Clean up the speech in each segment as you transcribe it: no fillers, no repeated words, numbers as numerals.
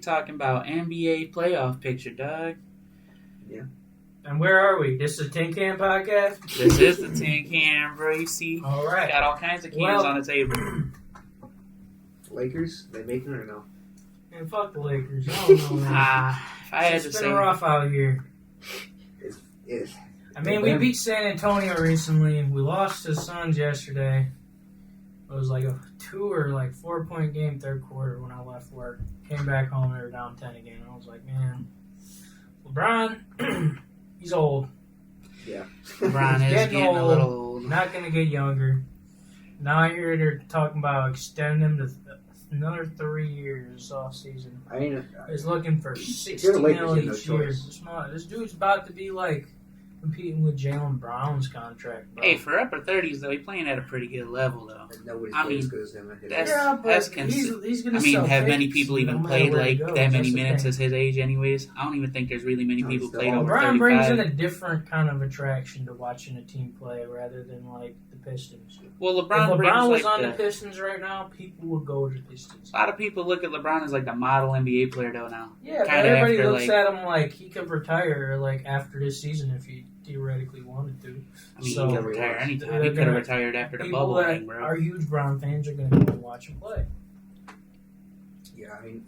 talking about NBA playoff picture, Doug. Yeah. And where are we? This is the TinCan podcast? This is the TinCan, bro. You see, All right. got all kinds of cans on the table. Lakers, they making it or no? Man, fuck the Lakers. I don't know, man. If I had to It's say, been rough out here. It's I mean, we beat San Antonio recently. We lost to the Suns yesterday. It was like a 2 or 4-point game third quarter when I left work. Came back home, they were down 10 again. I was like, man, LeBron, he's old. yeah. LeBron He's is getting a little old. Not going to get younger. Now I hear they're talking about extending him to another 3 years off season. I mean, He's looking for you're the $60 Lakers, million you have each no year. choice. This dude's about to be competing with Jaylen Brown's contract, bro. Hey, for upper 30s, though, he's playing at a pretty good level, though. nobody's I played mean, as good as him. that's- yeah, but cons- he's going I to mean, sell have many tickets people even no matter played where he like goes. that many That's the minutes thing. as his age, anyways? I don't even think there's really many No, people he's still played old. over LeBron brings in 35. a different kind of attraction to watching a team play rather than the Pistons. Well, If LeBron LeBron brings was like on the the. Pistons right now, people would go to the Pistons. A lot of people look at LeBron as like the model NBA player, though. Now, Yeah, but Kinda everybody after, looks at him like he could retire after this season if he theoretically wanted to. I mean, So- he could retire anytime. They're He could have gonna- retired after the People bubble that thing, bro. are huge Brown fans are going to go and watch him play. Yeah, I mean,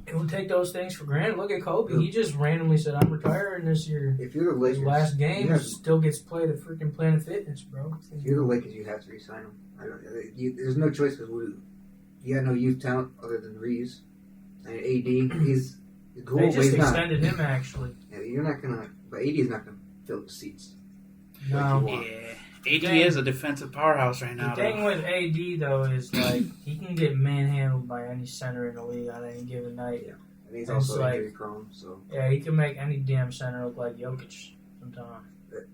And we'll take those things for granted. Look at Kobe. He just randomly said, I'm retiring this year. if you're the His Lakers, last you game have- still gets played at freaking Planet Fitness, bro. if you're the Lakers, you have to resign him. There's no choice because you got no youth talent other than Reeves and AD. He's cool, They but just he's not. extended him, actually. Yeah, you're not gonna. But AD is not gonna fill the seats. No. Like you want. Yeah, AD is a defensive powerhouse right now. The thing Though. with AD, though, is he can get manhandled by any center in the league on any given night. Yeah. And he's It's also like- injury prone, so Yeah, he can make any damn center look like Jokic sometimes.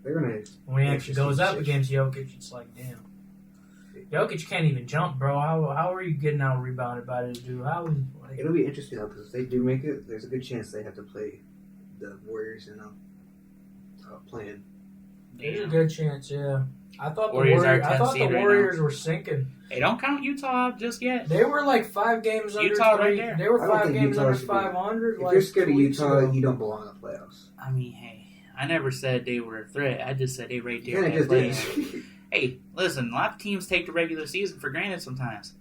they're gonna. When he Yeah, actually just goes up keep against Jokic, it's like, damn. Jokic can't even jump, bro. How are you getting out rebounded by this dude? It'll be interesting though because if they do make it, there's a good chance they have to play the Warriors in a plan. There's a good chance, yeah. I thought Warriors are I 10th thought the seed right Warriors were sinking. Hey, don't count Utah just yet. They were 5 games under Utah right three. there. They were I don't 5 think games Utah under should be- 500. If you're scared of 2 weeks Utah, ago. you don't belong in the playoffs. I mean, hey, I never said they were a threat. I just said they right You there. kind in of that just play. did. Hey, listen, a lot of teams take the regular season for granted sometimes.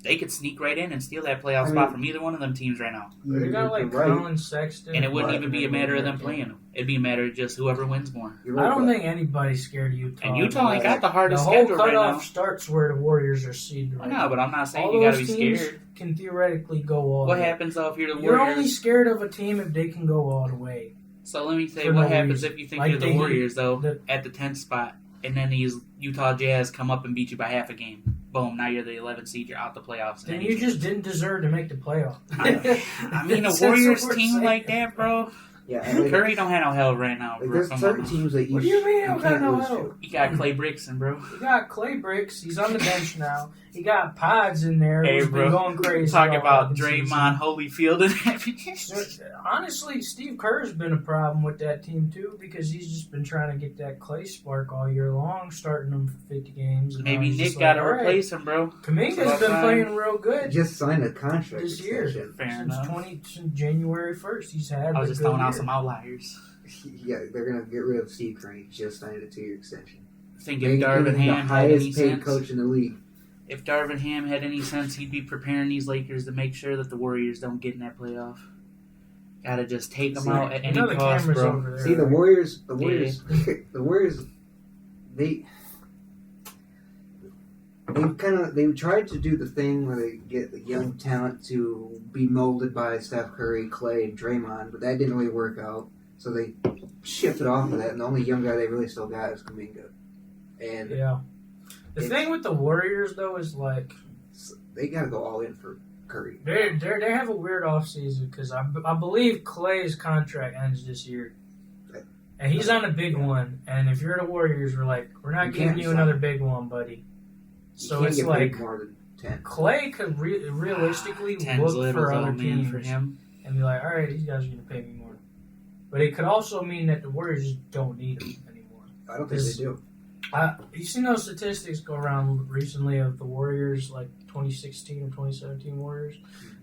They could sneak right in and steal that playoff I mean- spot from either one of them teams right now. They got You're right. Colin Sexton. And it wouldn't Right. even be a matter of them playing them. It'd be a matter of just whoever wins more. You're right, I don't but think anybody's scared of Utah. And Utah ain't got the The hardest whole schedule right cutoff now. starts where the Warriors are seeded I right know, now. but I'm not saying All you gotta be those teams scared. can theoretically go all What the way. happens though if you're the You're Warriors? only scared of a team if they can go all the way. So let me say, For what no happens reason. if you think Like you're they- the Warriors though the- at the 10th spot, and then these Utah Jazz come up and beat you by half a game? Boom! Now you're the 11th seed. You're out the playoffs. Then And you just didn't deserve to make the playoff. I mean, a That's what Warriors we're team saying. like that, bro. yeah, and like, Curry don't have no hell right now. like Bro. there's Come certain on. teams that What do you mean? I don't got can't no lose help? to. You got Clay Brickson, bro. You got Clay Bricks. He's on the bench now. You got Pods in there. Hey, who's bro. been going crazy. Talk all about season. Draymond, Holyfield, and everything. Honestly, Steve Kerr's been a problem with that team too because he's just been trying to get that Clay spark all year long, starting them for 50 games. And Maybe now he's Nick just got to all right. replace him, bro. Kaminga's About been time. playing real He good just signed a contract this year. extension. Fair since enough. since January 1st. He's had. I was a just good throwing out year. some outliers. Yeah, they're gonna get rid of Steve Kerr. He just signed a 2-year extension. I think Making if him Darvin the Ham had any highest paid sense, coach in the league. if Darvin Ham had any sense, he'd be preparing these Lakers to make sure that the Warriors don't get in that playoff. Gotta just take them See, out at You any know the cost, camera's bro. over there. See the right? Warriors, they tried to do the thing where they get the young talent to be molded by Steph Curry, Clay, and Draymond, but that didn't really work out. So they shifted off of that, and the only young guy they really still got is Kuminga. And Yeah. The thing with the Warriors though is they got to go all in for Curry. they have a weird offseason because I believe Clay's contract ends this year. And he's on a big one. And if you're the Warriors, we're not You giving can't you sign another him. big one, buddy. You So can't it's get like paid more than 10. Clay could realistically 10's look little, for though, other man, teams for him. and be like, all right, these guys are going to pay me more. But it could also mean that the Warriors just don't need him anymore. I don't think they do. You seen those statistics go around recently of the Warriors, like 2016 or 2017 Warriors,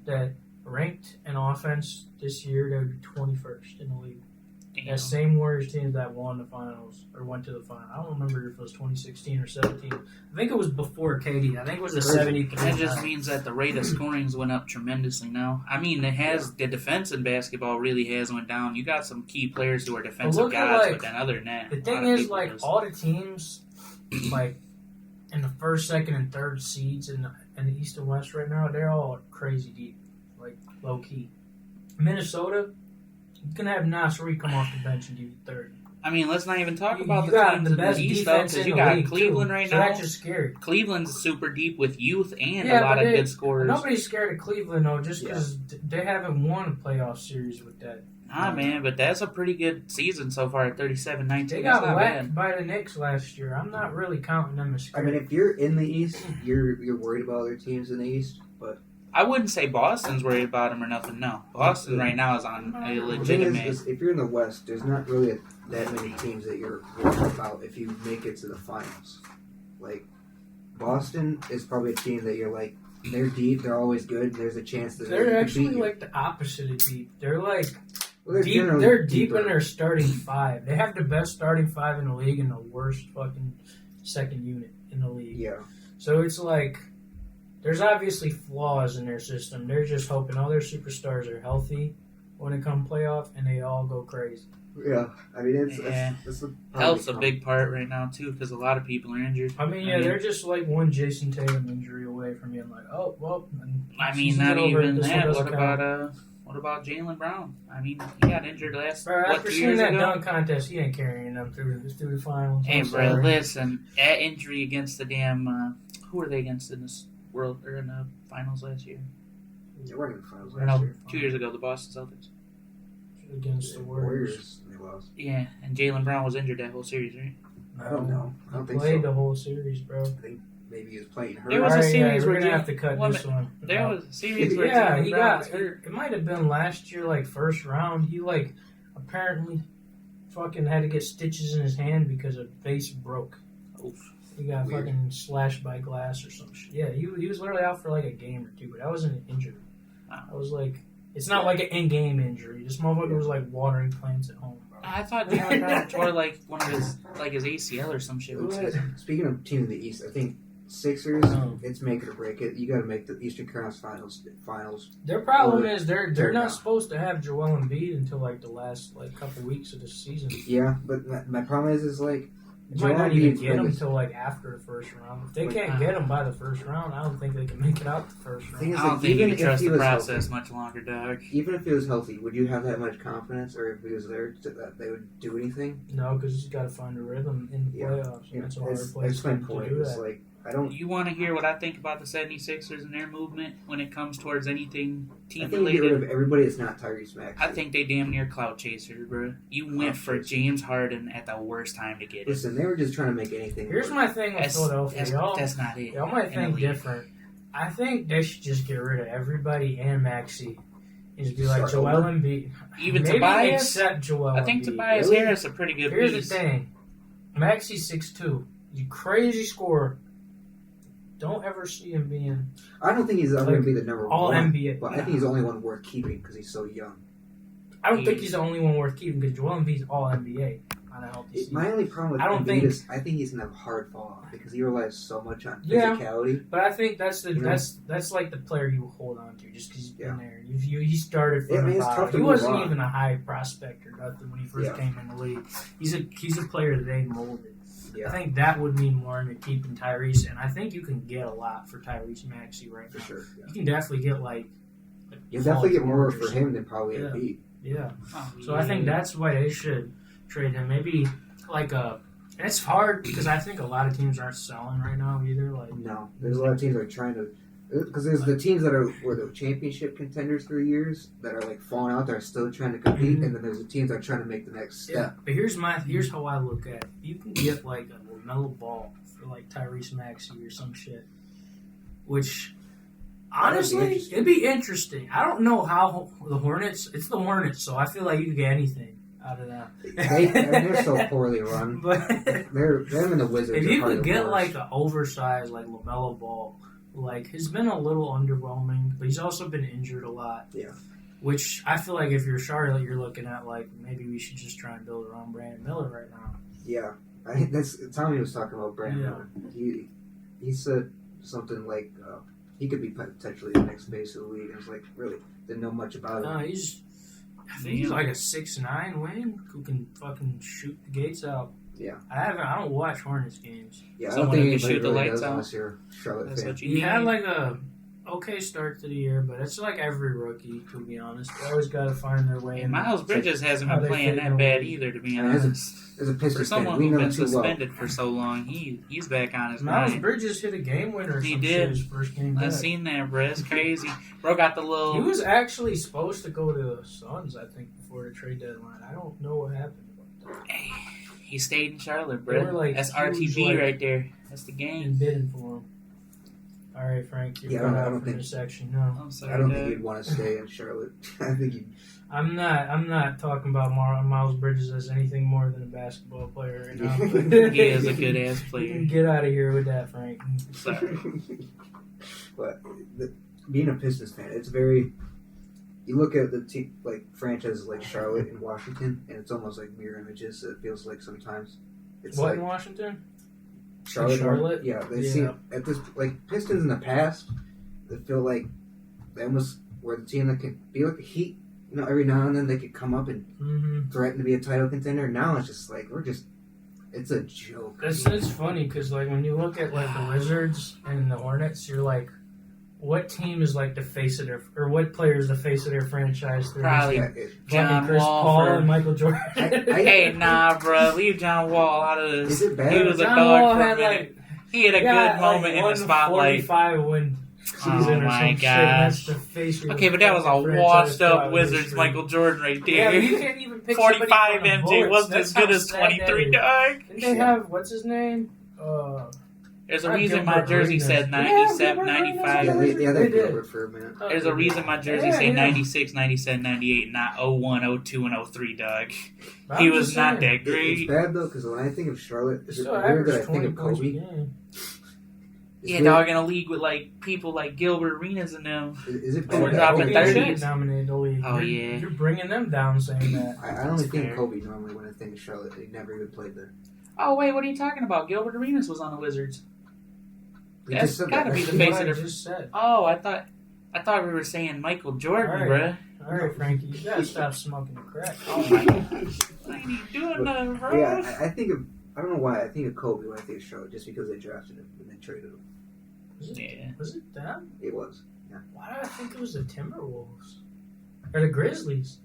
that ranked in offense this year, they would be 21st in the league. Damn. That same Warriors team that won the finals or went to the final. I don't remember if it was 2016 or 17. I think it was before KD. I think it was the 73. That just means that the rate of scorings went up tremendously now. I mean, the defense in basketball really has went down. You got some key players who are defensive guys, but then other than that, the thing is, like, all the teams, like, in the first, second, and third seeds in the East and West right now, they're all crazy deep, like, low key. Minnesota, you can have Nasri come off the bench and give you 30. I mean, let's not even talk about You the got teams the in best the East, though, defense because in you the got league, Cleveland too. right So now. that's just scary. Cleveland's super deep with youth and Yeah, a lot but of good scorers. Nobody's scared of Cleveland, though, just because they haven't won a playoff series with that. Nah, man, but that's a pretty good season so far at 37-19. They That's got not whacked bad. by the Knicks last year. I'm not really counting them as I scared. mean, if you're in the East, you're worried about other teams in the East, but I wouldn't say Boston's worried about him or nothing, no. Boston right now is on a the thing legitimate... is, if you're in the West, there's not really that many teams that you're worried about if you make it to the finals. Like, Boston is probably a team that you're like, they're deep, they're always good, and there's a chance that They're they actually could beat you. like the opposite of deep. They're like Well, deep. generally They're deep deeper. in their starting five. They have the best starting five in the league and the worst fucking second unit in the league. Yeah. So it's like there's obviously flaws in their system. They're just hoping all their superstars are healthy when it comes playoff, and they all go crazy. Yeah, I mean, it's Health's a big part right now, too, because a lot of people are injured. I mean, yeah, they're just like one Jason Tatum injury away from being like, oh, well. I mean, not even that. What about Jaylen Brown? I mean, he got injured After 2 seeing years that ago? dunk contest, he ain't carrying them through the finals. Hey, I'm bro, sorry. listen. That injury against the damn... who were they against in this world or in the finals last year? They weren't in the finals Or last no, year. 2 years ago, the Boston Celtics. Against the Warriors. They lost. Yeah, and Jaylen Brown was injured that whole series, right? I don't know. I don't He think played so. the whole series, bro. Maybe he was playing hurt. There was a Alright, series we're where gonna have to cut this one. There was a series where Yeah, Jaylen he Brown got. was hurt. It might have been last year, like first round. He like apparently fucking had to get stitches in his hand because a vase broke. Oof. He got Weird. fucking slashed by glass or some shit. Yeah, he was literally out for like a game or two, but that wasn't an injury. Wow. I was like, it's not like an in-game injury. This motherfucker was like watering plants at home, bro. I thought Jaylen Brown tore like one of his ACL or some shit. Speaking of team in the East, I think Sixers, it's make it or break it. You got to make the Eastern Conference Finals. Their problem Or is they're turn not down. supposed to have Joel Embiid until like the last like couple weeks of the season. Yeah, but my problem is like They might not even Embiid's get him been- until like after the first round. If they Like, can't get him by the first round, I don't think they can make it out the first thing round. is, I don't like, think you even can if trust he the was process much longer, dog. Even if he was healthy, would you have that much confidence, or if he was there, that they would do anything? No, because he's got to find a rhythm in the Yeah. playoffs, and that's a hard That's place my for him to point. do It's that. like I don't. You want to hear what I think about the 76ers and their movement when it comes towards anything I team think you get rid related? of everybody that's not Tyrese Maxey. I think they damn near clout chasers, bro. You went Clout for chasers. James Harden at the worst time to get it. Listen, they were just trying to make anything. Here's work. my thing with Philadelphia. Y'all That's not it. might in the think league. different. I think they should just get rid of everybody and Maxey. And just be like Start Joel over? Embiid. Even Maybe Tobias? except Joel I think Embiid. Tobias Really? Harris is a pretty good Here's piece. the thing. Maxey's 6'2". He's a crazy scorer. Don't ever see him being I don't think he's ever going to be the number all one. NBA. But I think he's the only one worth keeping because he's so young. I don't think he's the only one worth keeping because Joel Embiid's all NBA on a healthy season. My only problem with I don't Embiid think- is I think he's going to have a hard fall off because he relies so much on Yeah. physicality. But I think that's You know? that's like the player you hold on to just because he's been Yeah. there. He started Yeah, I from mean, the it's tough bottom. to He move wasn't on. even a high prospect or nothing when he first Yeah. came in the league. He's a player that they molded. Yeah, I think that would mean more than keeping Tyrese, and I think you can get a lot for Tyrese Maxey right for now. sure. Yeah. You can definitely get like You'll definitely get more George or for him than probably Yeah. Embiid. Yeah. Oh, So I think yeah. that's why they should trade him. Maybe like a. And it's hard because I think a lot of teams aren't selling right now either. Like No, there's a lot of teams that are trying to. Because there's the teams that were the championship contenders for years that are like falling out that are still trying to compete, and then there's the teams that are trying to make the next yeah. step. But here's how I look at it. You can get like a LaMelo Ball for like Tyrese Maxey or some shit, which. Honestly, it'd be interesting. I don't know how the Hornets. It's the Hornets, so I feel like you could get anything out of them. They're so poorly run. But Them and the Wizards. if are you probably could the get worst. like an oversized like LaMelo Ball like, has been a little underwhelming, but he's also been injured a lot. Yeah. Which I feel like if you're Charlotte, you're looking at, like, maybe we should just try and build around Brandon Miller right now. Yeah. I think that's Tommy was talking about Brandon Miller. He said something like he could be potentially the next face of the league. I was like, really? Didn't know much about him. No, I think he's like a 6'9" wing who can fucking shoot the gates out. Yeah. I don't watch Hornets games. Yeah, I Someone don't think who can anybody shoot the really lights does out. unless you're a Charlotte That's fan. what you He need. had like a okay start to the year, but it's like every rookie, to be honest. They always got to find their way. And Miles Bridges hasn't how been they playing fit that in bad the either, to be And honest. As a For Pistons fan, someone we who's know been too well. suspended for so long, he's back on his Miles grind. Bridges hit a game winner. He some did. shit his first game I back. seen that, bro. It's crazy. Bro got the He little. was actually supposed to go to the Suns, I think, before the trade deadline. I don't know what happened about that. He stayed in Charlotte, They were, bro. like, That's huge, RTB like- right there. That's the game. And bidding for him. All right, Frank, you're Yeah, I cut don't out for think- this section. No, I'm sorry. I don't Dad. think you'd want to stay in Charlotte. I think you'd. I'm not talking about Miles Bridges as anything more than a basketball player right now. He is a good ass You player. can get out of here with that, Frank. Sorry. But being a Pistons fan, it's very. You look at the team, like franchises like Charlotte and Washington, and it's almost like mirror images. It feels like sometimes. It's What like in Washington? Charlotte. Yeah. They seem at this like Pistons in the past. They feel like they almost were the team that could be like the Heat. You know, every now and then they could come up and Mm-hmm. threaten to be a title contender. Now it's just like it's a joke. It's funny because like when you look at like the Wizards and the Hornets, you're like, what team is like the face of their, or what player is the face of their franchise? Probably Yeah, Fucking John Chris Wall Paul for- and Michael Jordan. Hey, nah, bro. Leave John Wall out of this. Is it bad? He was a John dog Wall for a had minute. like He had a good moment in the spotlight. 45 win season Oh or my some shit. That's gosh. the face. of Okay, your but that was a fucking washed franchise up throughout Wizards history. Michael Jordan right Yeah, there. but you can't even pick somebody 45 from the MJ Bullets. wasn't That's as good how as sad that 23, is. dog. Didn't they have what's his name? There's a Not reason my Gilbert jersey Arenas. said Yeah, 97, Gilbert Arenas. 95. Yeah, they They did. did for a minute. There's a reason my jersey Yeah, say yeah. 96, 97, 98, not 01, 02, and 03, dog. But He I'm was just not saying, that great. It's bad though because when I think of Charlotte, he is it still weird that I averaged think 20 of points a Kobe? game. It's Yeah, weird. dog, in a league with like people like Gilbert Arenas and them. Is it Oh, we're bad? dropping Kobe 30s. and Shaq dominated the league. Oh, You're- yeah. You're bringing them down saying that. I only That's think fair. Kobe normally when I think of Charlotte. They never even played there. Oh, wait, what are you talking about? Gilbert Arenas was on the Wizards. We That's just said gotta that. be the That's face what of I the- just said. Oh, I thought we were saying Michael Jordan, All right. bruh. All right, Frankie, you gotta stop smoking the crack. Oh my gosh. What are you doing, But- bro? Yeah, I think of. I don't know why I think of Kobe when I think of Charlotte, just because they drafted him and they traded him. Yeah. Was it them? It was. Why did I think it was the Timberwolves? Or the Grizzlies?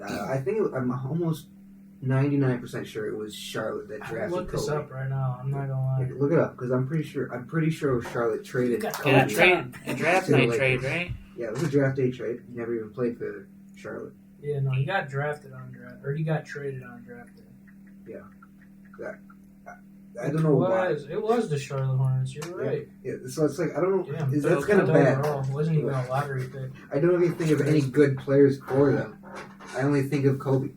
I think I'm almost 99% sure it was Charlotte that I'm drafted gonna look Kobe. this up right now. I'm not gonna lie. Yeah, look it up because I'm pretty sure Charlotte traded You got- Kobe. Yeah, Yeah. a draft To the night Lakers. trade, right? Yeah, it was a draft day trade. He never even played for Charlotte. Yeah, no, he got drafted on draft, or he got traded on draft day. I don't know why. It was the Charlotte Hornets. You're right. Yeah, so it's like I don't know. Yeah, That's kind of bad. overall. It wasn't even a lottery pick. I don't even think of any good players for them. I only think of Kobe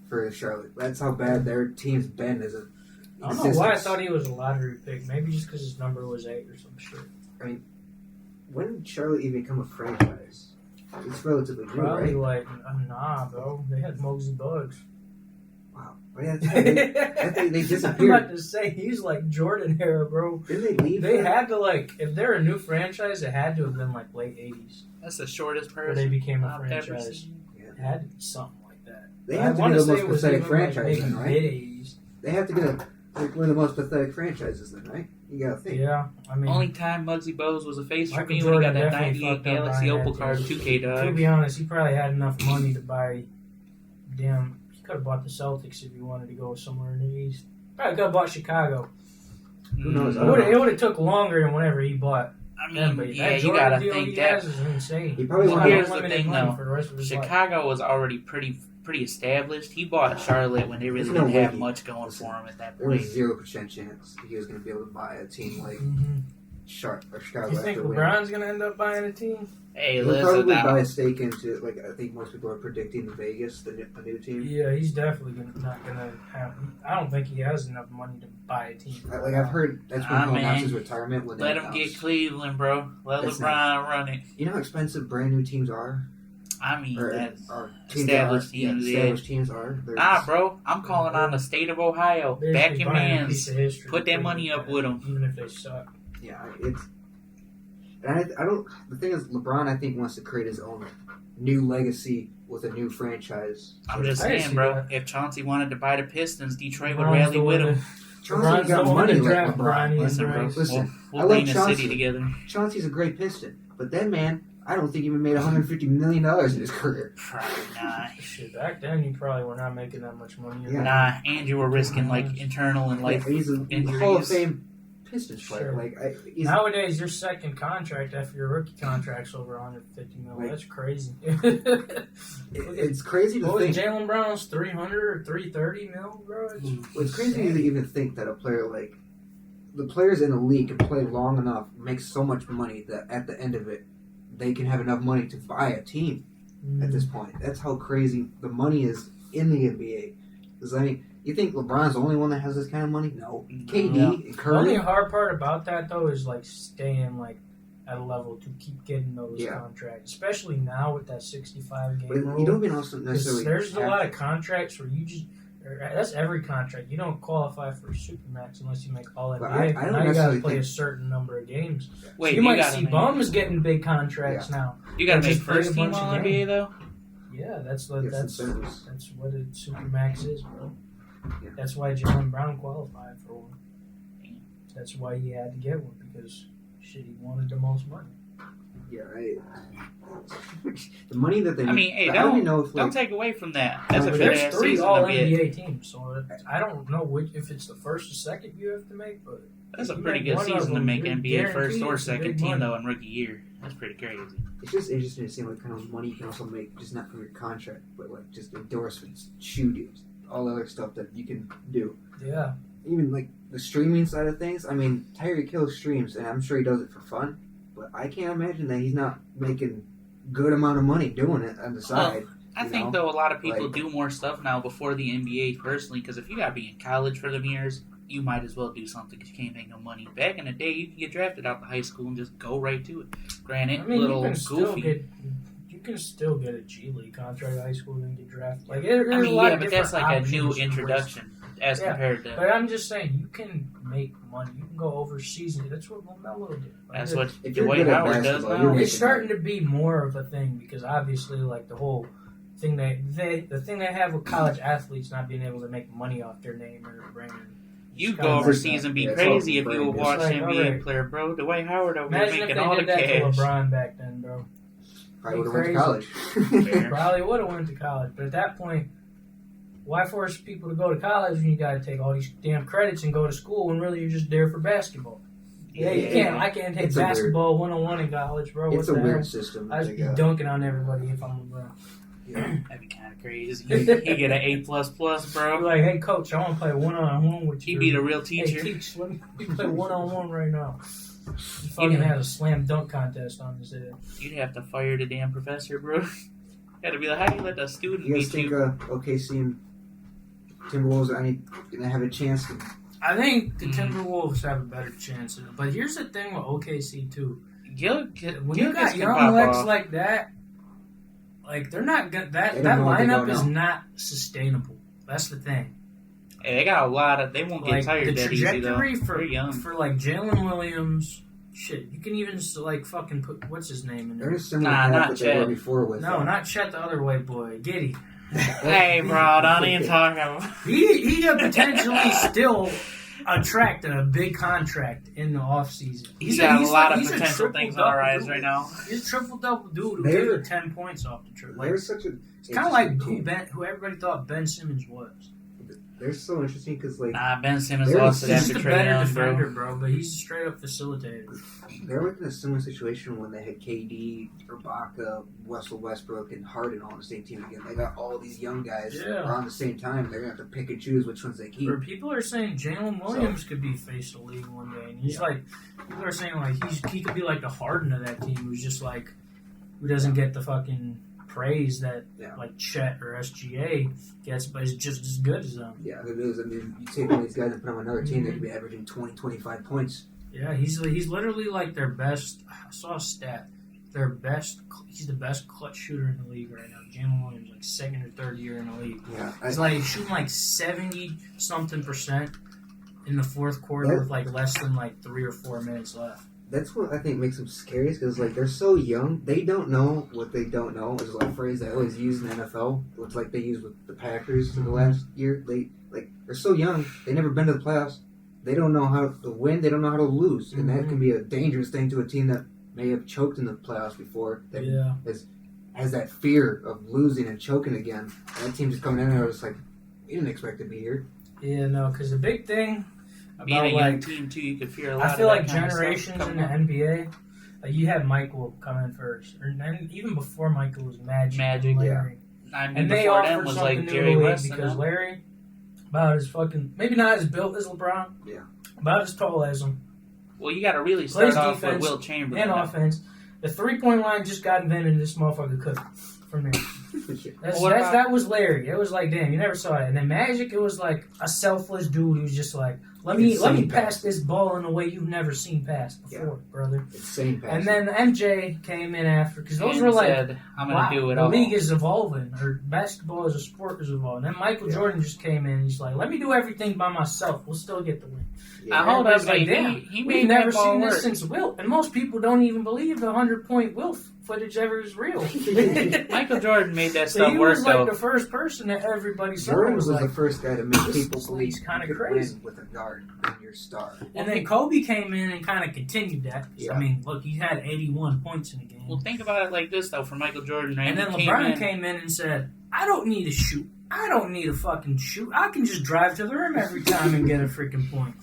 for Charlotte. That's how bad their team's been as a. I don't know why I thought he was a lottery pick. Maybe just because his number was 8 or some shit. When did Charlotte even become a franchise? It's relatively new, Probably right? like, nah, bro. They had Muggsy Bugs. Wow. Oh, yeah, I think they I'm disappeared. about to say, he's like Jordan era, bro. Didn't they leave? They for- had to, like, if they're a new franchise, it had to have been like late 80s. That's the shortest Where they person became a I've ever franchise. seen. It had to be something like that. They I have to wanna be the say most it was pathetic even, like, franchise, then, maybe right? mid-80s. They have to get one of the most pathetic franchises, then, right? You gotta think. Yeah, I mean, Only time Muggsy Bogues was a face for Michael me when he got Jordan that definitely 98 fucked up Galaxy Brian Opal card Andrews. 2K, to dog. be honest, he probably had enough money to buy. Damn, he could have bought the Celtics if he wanted to go somewhere in the East. Probably could have bought Chicago. Who knows? It would have took longer than whatever he bought. I Them, mean, but yeah, that you Jordan gotta deal think he that has is insane. He probably He's wanted- got Here's the unlimited thing, money though. for the rest of his life. Chicago was already pretty established. He bought Charlotte when they really There's no didn't have way much going for him at that There was point. 0% chance he was going to be able to buy a team like Mhm. Chicago. You think after LeBron's gonna end up buying a team? Hey, He'll listen, probably now, buy a stake into, like, I think most people are predicting Vegas, the new team. Yeah, he's definitely not gonna have. I don't think he has enough money to buy a team. I've heard that's when he'll announce his retirement. When let him get Cleveland, bro. Let LeBron run it. You know how expensive brand new teams are? I mean, that's established teams are. Nah, bro. I'm calling on the state of Ohio. Back your mans. Put that money up with them. Even if they suck. Yeah, it's... And I don't... The thing is, LeBron, I think, wants to create his own new legacy with a new franchise. I'm just saying, bro. If Chauncey wanted to buy the Pistons, Detroit would LeBron's rally with him. Chauncey's got money like LeBron. Listen, bro. Listen, we'll lean the city together. Chauncey's a great Piston. But that man... I don't think he even made $150 million in his career. Probably not. Shit, back then you probably were not making that much money. Yeah. Nah, and you were risking like internal and life he's a injuries. Hall of Fame Pistons player. Sure. Like nowadays, your second contract after your rookie contract's over $150 million. Right. That's crazy. It's crazy to think. Jalen Brown's $300 or $330 million, bro. It's crazy to even think that a player like the players in the league can play long enough, make so much money that at the end of it, they can have enough money to buy a team. At this point, that's how crazy the money is in the NBA. Because I mean, you think LeBron's the only one that has this kind of money? No, KD and Curry. The only hard part about that though is like staying like at a level to keep getting those contracts, especially now with that 65 game rule. You don't even also necessarily. There's a lot of contracts where you just. That's every contract. You don't qualify for Supermax unless you make all NBA. I don't now you got to play think... a certain number of games. Wait, so you might see bums getting big contracts now. You got to make first team all NBA though. Yeah, that's what a Supermax is, bro. Yeah. That's why Jalen Brown qualified for one. That's why he had to get one because shit, he wanted the most money. Yeah, the money that they. I mean, hey, don't take away from that. That's a good ass there's 3 season all to get. NBA teams, so I don't know if it's the first or second you have to make, but that's a pretty good season to make NBA first or second team though in rookie year. That's pretty crazy. It's just interesting to see what kind of money you can also make, just not from your contract, but like just endorsements, shoe deals, all the other stuff that you can do. Yeah. Even like the streaming side of things. I mean, Tyreek Hill streams, and I'm sure he does it for fun. But I can't imagine that he's not making good amount of money doing it on the side. I think, though, a lot of people do more stuff now before the NBA, personally, because if you got to be in college for them years, you might as well do something because you can't make no money. Back in the day, you could get drafted out of high school and just go right to it. Granted, a little goofy. You can still get a G League contract in high school and get drafted. Like, but that's like a new introduction. As compared to, but I'm just saying, you can make money. You can go overseas. That's what LaMelo did. That's what Dwight Howard does now. It's starting to be more of a thing because obviously, like the whole thing they have with college athletes not being able to make money off their name or brand. You go overseas and be crazy if you would watch an NBA player, bro. Dwight Howard over there making all the cash. Imagine if they did that to LeBron back then, bro. Probably would have went to college. Probably would have went to college, but at that point. Why force people to go to college when you got to take all these damn credits and go to school when really you're just there for basketball? Yeah, you can't. I can't take basketball 101 in college, bro. It's a weird system. I just be dunking on everybody if I'm LeBron. Yeah, that'd be kind of crazy. He get an A++, bro. Like, hey, coach, I want to play 1-on-1 with you. He'd be the real teacher. Hey, teach, let me play 1-on-1 right now. He fucking has a slam dunk contest on his head. You'd have to fire the damn professor, bro. Gotta be like, how do you let the student beat you? You guys think OKC and Timberwolves are gonna have a chance to... I think the Timberwolves have a better chance. But here's the thing with OKC too. When you got young legs like that, like they're not good. That lineup is not sustainable. That's the thing. Hey, they got a lot of. They won't get tired that easy though. They're young. For like Jalen Williams. Shit, you can even like fucking put what's his name in there? Not Chet. Not Chet, the other white boy, Giddey. Hey, bro, don't even talk about. He could potentially still attract a big contract in the offseason. He's got a lot of potential things on our eyes right now. He's a triple-double dude who gave you 10 points off the triple. It's kind of like who everybody thought Ben Simmons was. they're so interesting because like Ben Simmons They're lost it He's after the Trae better Young, defender, bro. but he's a straight up facilitator. they're like in a similar situation when they had KD, Ibaka, Russell Westbrook, and Harden all on the same team again. They got all these young guys around the same time. They're gonna have to pick and choose which ones they keep. Or people are saying Jalen Williams could be face of the league one day, and he's like, people are saying like he could be like the Harden of that team, who's just like, who doesn't get the fucking praise that like Chet or SGA gets, but is just as good as them. Yeah, it is. I mean, you take one of these guys and put them on another team, they could be averaging 20, 25 points. Yeah, he's literally like their best. I saw a stat. Their best. He's the best clutch shooter in the league right now. Jalen Williams, like second or third year in the league. Yeah, he's like shooting like 70-something% in the fourth quarter with like less than like 3 or 4 minutes left. That's what I think makes them scary, because like they're so young, they don't know what they don't know. Is like a phrase I always use in the NFL. It's like they use with the Packers in the last year. They're so young, they never been to the playoffs. They don't know how to win. They don't know how to lose, and that can be a dangerous thing to a team that may have choked in the playoffs before. That has that fear of losing and choking again. And that team just coming in there was like, we didn't expect to be here. Yeah, no, because the big thing. Being a young like, team too, you could fear a lot. I feel of like that generations in the NBA. Like you had Michael come in first, and even before Michael was Magic, and Larry. I mean, and they before offered them was something like new Jerry to West because Larry, about as fucking maybe not as built as LeBron, about as tall as him. Well, you got to really start plays off defense with Will Chamberlain and offense. The 3-point line just got invented. This motherfucker could from there. That was Larry. It was like, damn, you never saw it. And then Magic, it was like a selfless dude who's just like, let me pass this ball in a way you've never seen passed before, brother. Insane pass. And then MJ came in after, because those were like, said, I'm gonna do it the all. league is evolving, or basketball as a sport is evolving. And then Michael Jordan just came in, and he's like, let me do everything by myself. We'll still get the win. Hold up, like, damn, he we've never seen this since Wilt. And most people don't even believe the 100-point Wilt footage ever is real. Michael Jordan made that so stuff he work, was like though. the first person that everybody saw. Jordan was like, the first guy to make people believe he's kind of you could crazy win with a guard and your star. And then Kobe came in and kind of continued that. I mean, look, he had 81 points in the game. Well, think about it like this, though, for Michael Jordan, right? And then LeBron came in and said, I don't need to shoot. I don't need to fucking shoot. I can just drive to the rim every time and get a freaking point.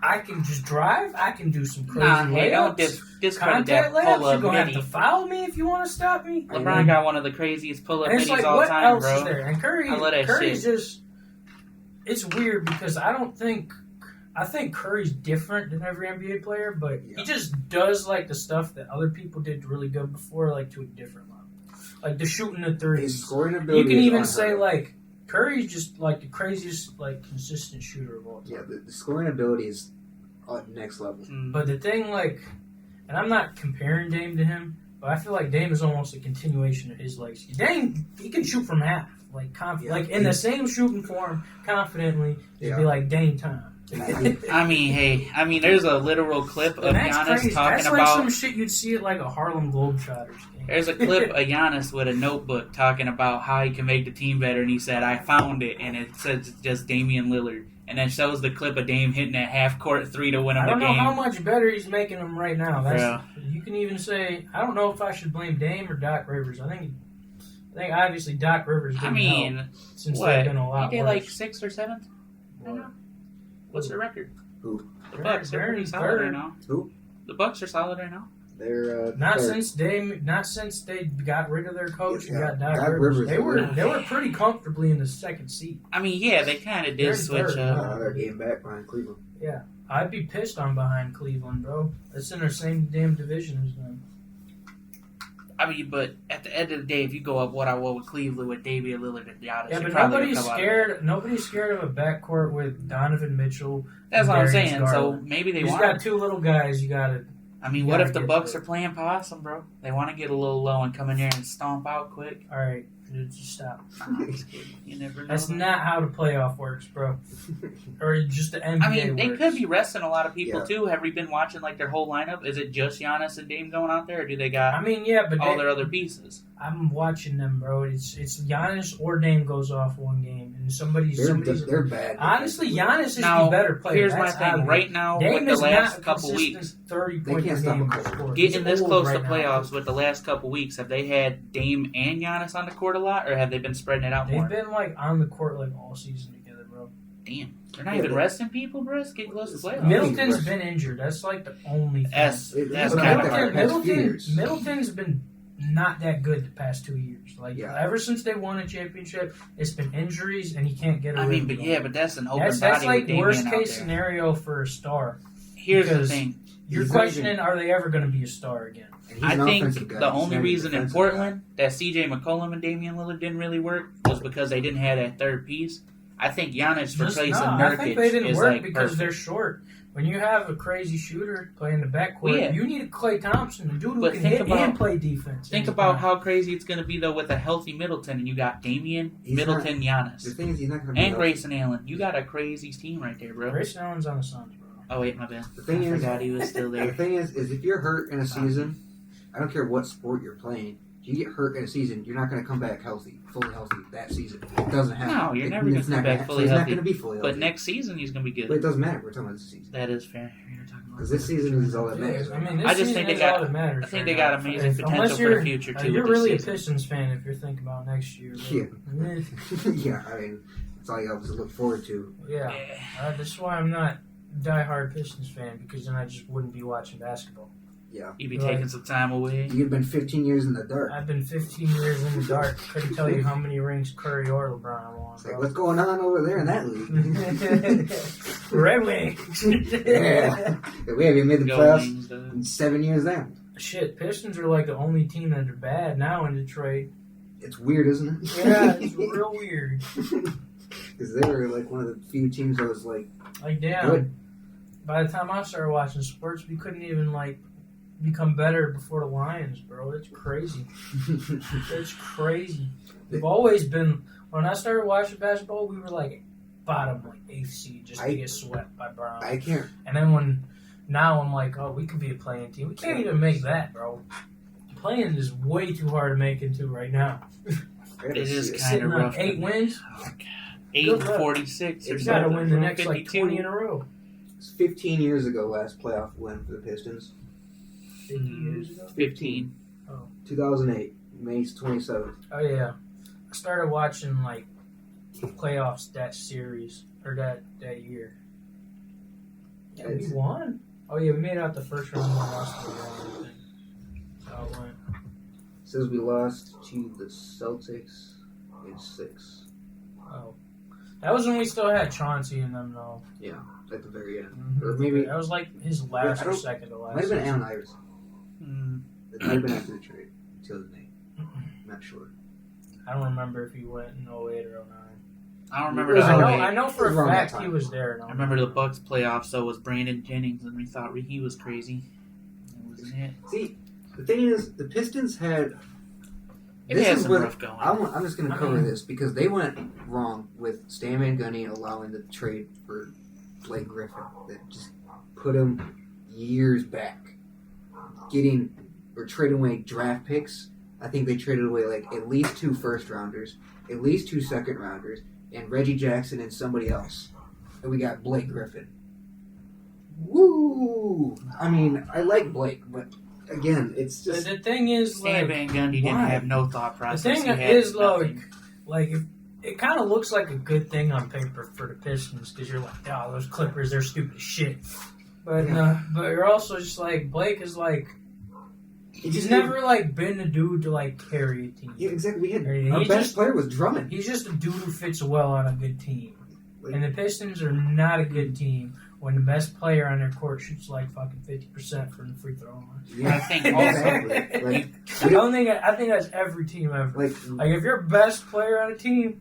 I can just drive. I can do some crazy don't discredit that layups. pull-up You're gonna have mini. to foul me if you want to stop me. LeBron got one of the craziest pull-up minis minis like, all what time, else bro. Is there? And Curry's it's weird because I think Curry's different than every NBA player, but he just does like the stuff that other people did really good before, like to a different level. Like the shooting the threes. His scoring ability. You can even say like Curry's just like the craziest like consistent shooter of all time. Yeah, the scoring ability is next level. But the thing and I'm not comparing Dame to him, but I feel like Dame is almost a continuation of his legacy. Dame, he can shoot from half, like in the same shooting form, confidently. Just be like Dame time. I mean, there's a literal clip of Giannis crazy. talking That's about. Like some shit you'd see at like a Harlem Globetrotters game. There's a clip of Giannis with a notebook talking about how he can make the team better, and he said, "I found it," and it says just Damian Lillard, and then shows the clip of Dame hitting that half-court three to win him the game. I don't know how much better he's making them right now. You can even say, I don't know if I should blame Dame or Doc Rivers. I think obviously Doc Rivers didn't help since they've been a lot worse. He did worse. like 6th or 7th? I don't know. What's their record? Who? The Bucks. They're pretty solid right now. Who? The Bucks are solid right now. They're not since they got rid of their coach and got Doc Rivers. They were pretty comfortably in the second seat. I mean, yeah, they kind of did switch up. They're getting back behind Cleveland. Yeah, I'd be pissed on behind Cleveland, bro. It's in their same damn division as them. I mean, but at the end of the day, if you go up what I will with Cleveland with Damian Lillard and Giannis, yeah, but nobody's scared. Nobody's scared of a backcourt with Donovan Mitchell. That's what I'm saying. Garland. So maybe they want. You got two little guys. You got to. I mean, what if the Bucks are playing possum, bro? They want to get a little low and come in here and stomp out quick. All right, just stop. I'm just kidding. You never know. That's not how the playoff works, bro. Or just the NBA. I mean, they works. could be resting a lot of people too. Have we been watching like their whole lineup? Is it just Giannis and Dame going out there, or do they got? I mean, yeah, but all their other pieces. I'm watching them, bro. It's Giannis or Dame goes off one game, and they're bad. Honestly, Giannis is the better player. Here's my thing. Right now, Dame with the last couple weeks, 30-point game score. Getting this close to playoffs with the last couple weeks, have they had Dame and Giannis on the court a lot, or have they been spreading it out more? They've been like on the court like all season together, bro. Damn. They're not even resting people, bro. It's getting close to playoffs. Middleton's been injured. That's like the only thing. That's But kind of Middleton's been not that good the past 2 years. Like ever since they won a championship, it's been injuries and he can't get a rhythm. But that's an open That's body. like with worst Damian case scenario for a star. Here's the thing. You're questioning, are they ever going to be a star again? I think the only reason in Portland that CJ McCollum and Damian Lillard didn't really work was because they didn't have that third piece. I think Giannis replacing Nurkic I think they didn't is work like because perfect. they're short. When you have a crazy shooter playing the backcourt, you need a Klay Thompson, a dude who can hit and play defense. Think about how crazy it's going to be, though, with a healthy Middleton, and you got Damian, Middleton, Giannis. The thing is, he's not going to be and Grayson Allen. You got a crazy team right there, bro. Grayson Allen's on the Suns, bro. Oh, wait, my bad. The thing I forgot he was still there. The thing is if you're hurt in a season, I don't care what sport you're playing, if you get hurt in a season, you're not going to come back fully healthy that season. It doesn't happen. No, you're never going to come back fully he's healthy. not going to be fully healthy. But next season, he's going to be good. But it doesn't matter. We're talking about this season. That is fair. Because this season is all that matters. I mean, this I just season think they is got. all that matters. I think they got amazing potential Unless for the future too. You're with really this a season. Pistons fan if you're thinking about next year. Yeah. Yeah, I mean, that's all you have to look forward to. Yeah. This is why I'm not a diehard Pistons fan, because then I just wouldn't be watching basketball. Yeah. You'd be taking some time away. You've been 15 years in the dark. I've been 15 years in the dark. Couldn't tell you how many rings Curry or LeBron won. It's like, what's going on over there in that league? Red Wings. Yeah. We haven't made the Go playoffs Wings, in 7 years now. Shit, Pistons are like the only team that are bad now in Detroit. It's weird, isn't it? Yeah, it's real weird. Because they were like one of the few teams that was like damn. good. By the time I started watching sports, we couldn't even like become better before the Lions, bro. It's crazy. It's crazy. We've always been. When I started watching basketball, we were like bottom, like 8th seed, just to get swept by Brown. I can't. And then now I'm like, oh, we could be a playing team. We can't even make that, bro. Playing is way too hard to make into right now. It is kind Sitting of on rough. 8 wins. Oh, God. 8-46 or You got to something. win the next 52. like 20 in a row. It's 15 years ago last playoff win for the Pistons. 15 years ago. 15. 2008, May 27th. Oh yeah, I started watching like playoffs that series or that year. Yeah, we won. Oh yeah, we made it out the first round and lost the round. That's how it went. Says we lost to the Celtics in 6. Oh, that was when we still had Chauncey in them though. Yeah, at the very end. Mm-hmm. Or maybe that was like his last or second to last. Might have been Allen Iverson. Mm. It might have been after the trade. Until the name. Not sure. I don't remember if he went in 08 or 09. I don't remember It was the around- 08. I know for It was a around that fact he time. was there. I remember the Bucks playoffs, so was Brandon Jennings, and we thought he was crazy. That wasn't it. See, the thing is, the Pistons had. It had some rough going. I'm just going to cover this because they went wrong with Stan Van Gundy allowing the trade for Blake Griffin. That just put him years back. Getting or trading away draft picks. I think they traded away like at least 2 first-rounders, at least 2 second-rounders, and Reggie Jackson and somebody else. And we got Blake Griffin. Woo! I mean, I like Blake, but again, it's just... The thing is, Stan Van Gundy didn't have no thought the process. thing He had is, nothing. like if, it kind of looks like a good thing on paper for the Pistons because you're like, oh, those Clippers, they're stupid as shit. But but you're also just like, Blake is like, he's never like been a dude to like carry a team. Yeah, exactly. Our He's best just- player was Drummond. He's just a dude who fits well on a good team. And the Pistons are not a good team when the best player on their court shoots like fucking 50% from the free throw line. Yeah, I think also, exactly. I think that's every team ever. Like Like if your best player on a team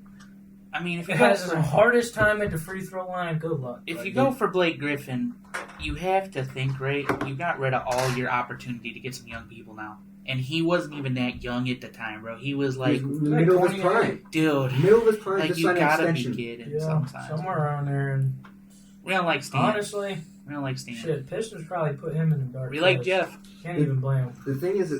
I mean, if you has go the for, hardest time at the free throw line, good luck. if you go for Blake Griffin, you have to think, right? You got rid of all your opportunity to get some young people now. And he wasn't even that young at the time, bro. He was like, middle of his prime. dude, Middle of his prime. like just you signed an gotta extension. be kidding Yeah, sometimes. somewhere around there. And We don't like Stan. honestly, We don't like Stan. shit, Pistons probably put him in the dark. We like place. Jeff. Can't even blame him. The thing is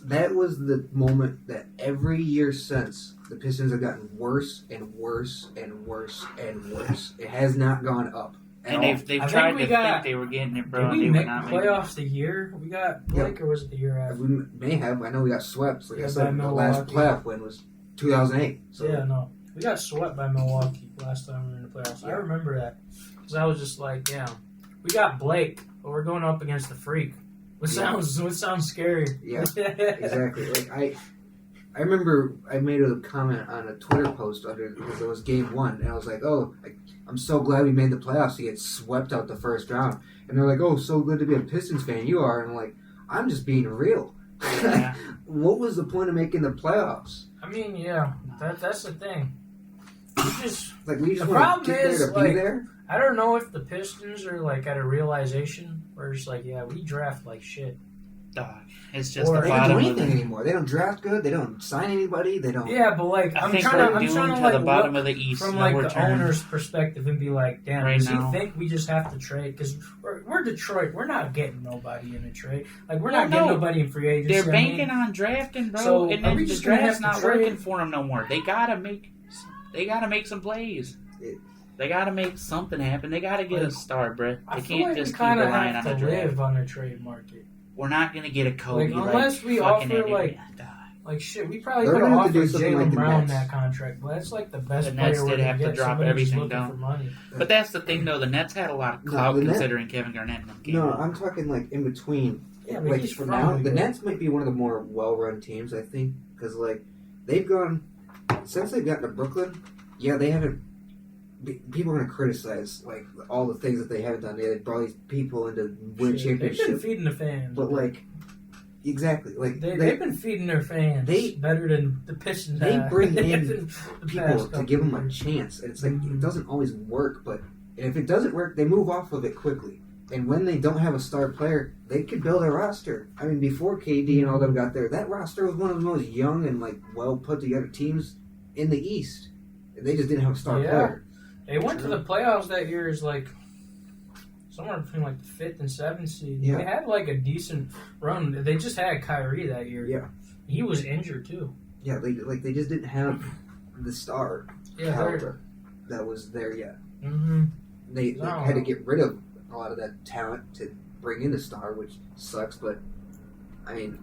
that was the moment that every year since the Pistons have gotten worse and worse and worse and worse. It has not gone up. And they've I tried think to we got- think they were getting it, bro. Did and we they were make not the making it. playoffs the year we got Blake, or was it the year after? We may have. I know we got swept. Like I Yeah, said, by the last Milwaukee. playoff win was 2008. So Yeah, no. We got swept by Milwaukee last time we were in the playoffs. Yeah. I remember that. Because I was just like, damn. We got Blake, but we're going up against the Freak. What sounds scary. Yeah, exactly. Like I remember I made a comment on a Twitter post because it was game 1, and I was like, "Oh, I'm so glad we made the playoffs to get swept out the first round." And they're like, "Oh, so good to be a Pistons fan you are." And I'm like, "I'm just being real." Yeah. What was the point of making the playoffs? I mean, yeah, that's the thing. We just We just The want to problem get there is, to be there. I don't know if the Pistons are at a realization where it's like, yeah, we draft like shit. Dog. It's just Or the They don't do bottom of anything the... anymore. They don't draft good. They don't sign anybody. They don't. Yeah, but I I'm think trying we're to doomed to like the bottom look of the East. from no the return. owner's perspective and be like, damn, Right does now. he think we just have to trade? Because we're Detroit. We're not getting nobody in a trade. We're Well, not getting no. nobody in free agency. They're banking on drafting, bro, So, and are then we the just gonna draft's have to not trade? working for them no more. They gotta make some plays. They gotta make something happen. They gotta get a star, bro. I They feel can't like just we keep kind of relying have on to the draft. live on the trade market. We're not gonna get a Kobe. Unless we fucking offer Eddie. Shit, we probably They're could have gonna have to do offered something like Jalen the Brown Nets. that contract, but that's the best The Nets player we're did gonna have to get. drop Somebody who's everything looking down. for money. But that's the thing, though. The Nets had a lot of No, clout the Net- considering Kevin Garnett in them games. No, I'm talking in between. Yeah, but he's For from now, New the York. Nets might be one of the more well-run teams, I think, because they've gone since they've gotten to Brooklyn. Yeah, they haven't. People are gonna criticize all the things that they haven't done. They brought these people into win Shit, they've been championships, feeding the fans. but exactly, they've been feeding their fans better than the Pistons. they have. bring in the people past to couple give them a years. chance, and it's Mhm. it doesn't always work. But if it doesn't work, they move off of it quickly. And when they don't have a star player, they could build a roster. I mean, before KD and all them got there, that roster was one of the most young and well put together teams in the East. And they just didn't have a star Yeah. player. They went to the playoffs that year as somewhere between the 5th and 7th seed. Yeah. They had a decent run. They just had Kyrie that year. Yeah. He was injured too. Yeah, they just didn't have the star Yeah. caliber that was there yet. Mm-hmm. They No. had to get rid of a lot of that talent to bring in the star, which sucks. But I mean,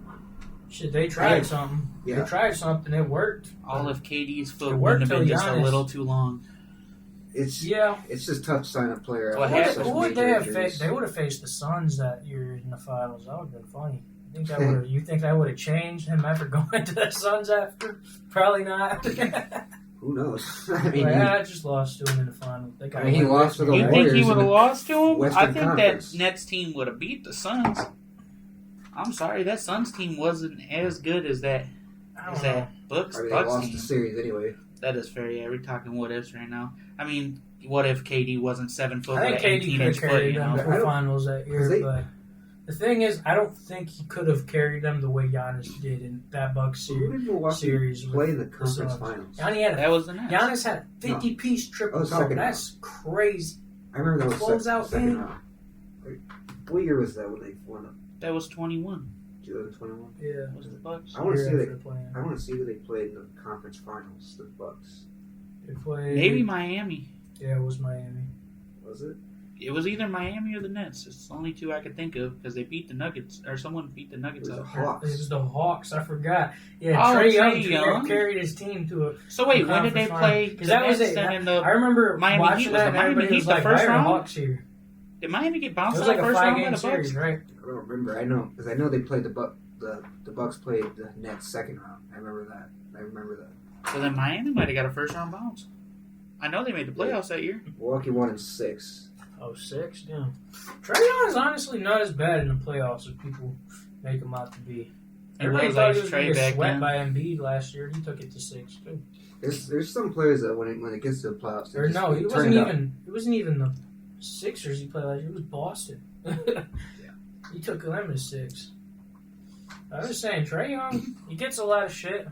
Shit, they tried something. Yeah. They tried something. It worked. All of KD's foot It wouldn't have worked been till just a Giannis. little too long. it's Yeah. just tough to sign a player. What out with happened- such Who would major they have injuries. faced? They would have faced the Suns that year in the finals. That would have been funny. You think that would have changed him ever going to the Suns after? Probably not. Who knows? I mean, I just lost to him in the final. They got he lost to the You Warriors think he in would have the lost to him? Western I think Conference. that Nets team would have beat the Suns. I'm sorry, that Suns team wasn't as good as that I don't know. Bucks I mean, they Bucks lost team. the series anyway. That is fair. Yeah, we're talking what ifs right now. I mean, what if KD wasn't 7 foot I with think an KD 18-inch could have foot? carried You them know, to I the don't- finals that year, 'cause they- but the thing is, I don't think he could have carried them the way Giannis did in that Bucks Who did Milwaukee series. play in the with conference Suns. finals? that was the Nets. Giannis had a 50-piece triple Oh, count. second That's crazy. I remember that was Close out second game. round. What year was that when they won That was 21. 2021? Yeah. Was the Bucks? I want to see Year they. after playing. I want to see who they played in the conference finals. The Bucks. They played. Maybe Miami. Yeah, it was Miami. Was it? It was either Miami or the Nets. It's the only two I could think of because they beat the Nuggets, or someone beat the It Nuggets was the out. It Hawks. was the Hawks. I forgot. Yeah, Oh, Trae Trae Young Young. carried his team to a. So wait, when did they Conference play? Because the that was Nets it. and then I the remember Miami watching Heat. Was that, the and Miami everybody Heat was the like, first "Why are the round? Hawks here?" Did Miami get It bounced was out like a first round by 5-game the Bucks? series, right? I don't remember. I know because I know they played the Bucks played the Nets second round. I remember that. So then Miami might have got a first round bounce. I know they made the playoffs that year. Milwaukee won in 6. Oh, 6? Yeah. Trae Young is honestly not as bad in the playoffs as people make him out to be. He Everybody was thought like he was going Trae to get back swept then. by Embiid last year. He took it to 6 too. There's some players that when it gets to the playoffs, they Or just no, he turn it up. wasn't even the Sixers he played last year. It was Boston. He took them to 6. I was just saying, Trae Young, he gets a lot of shit.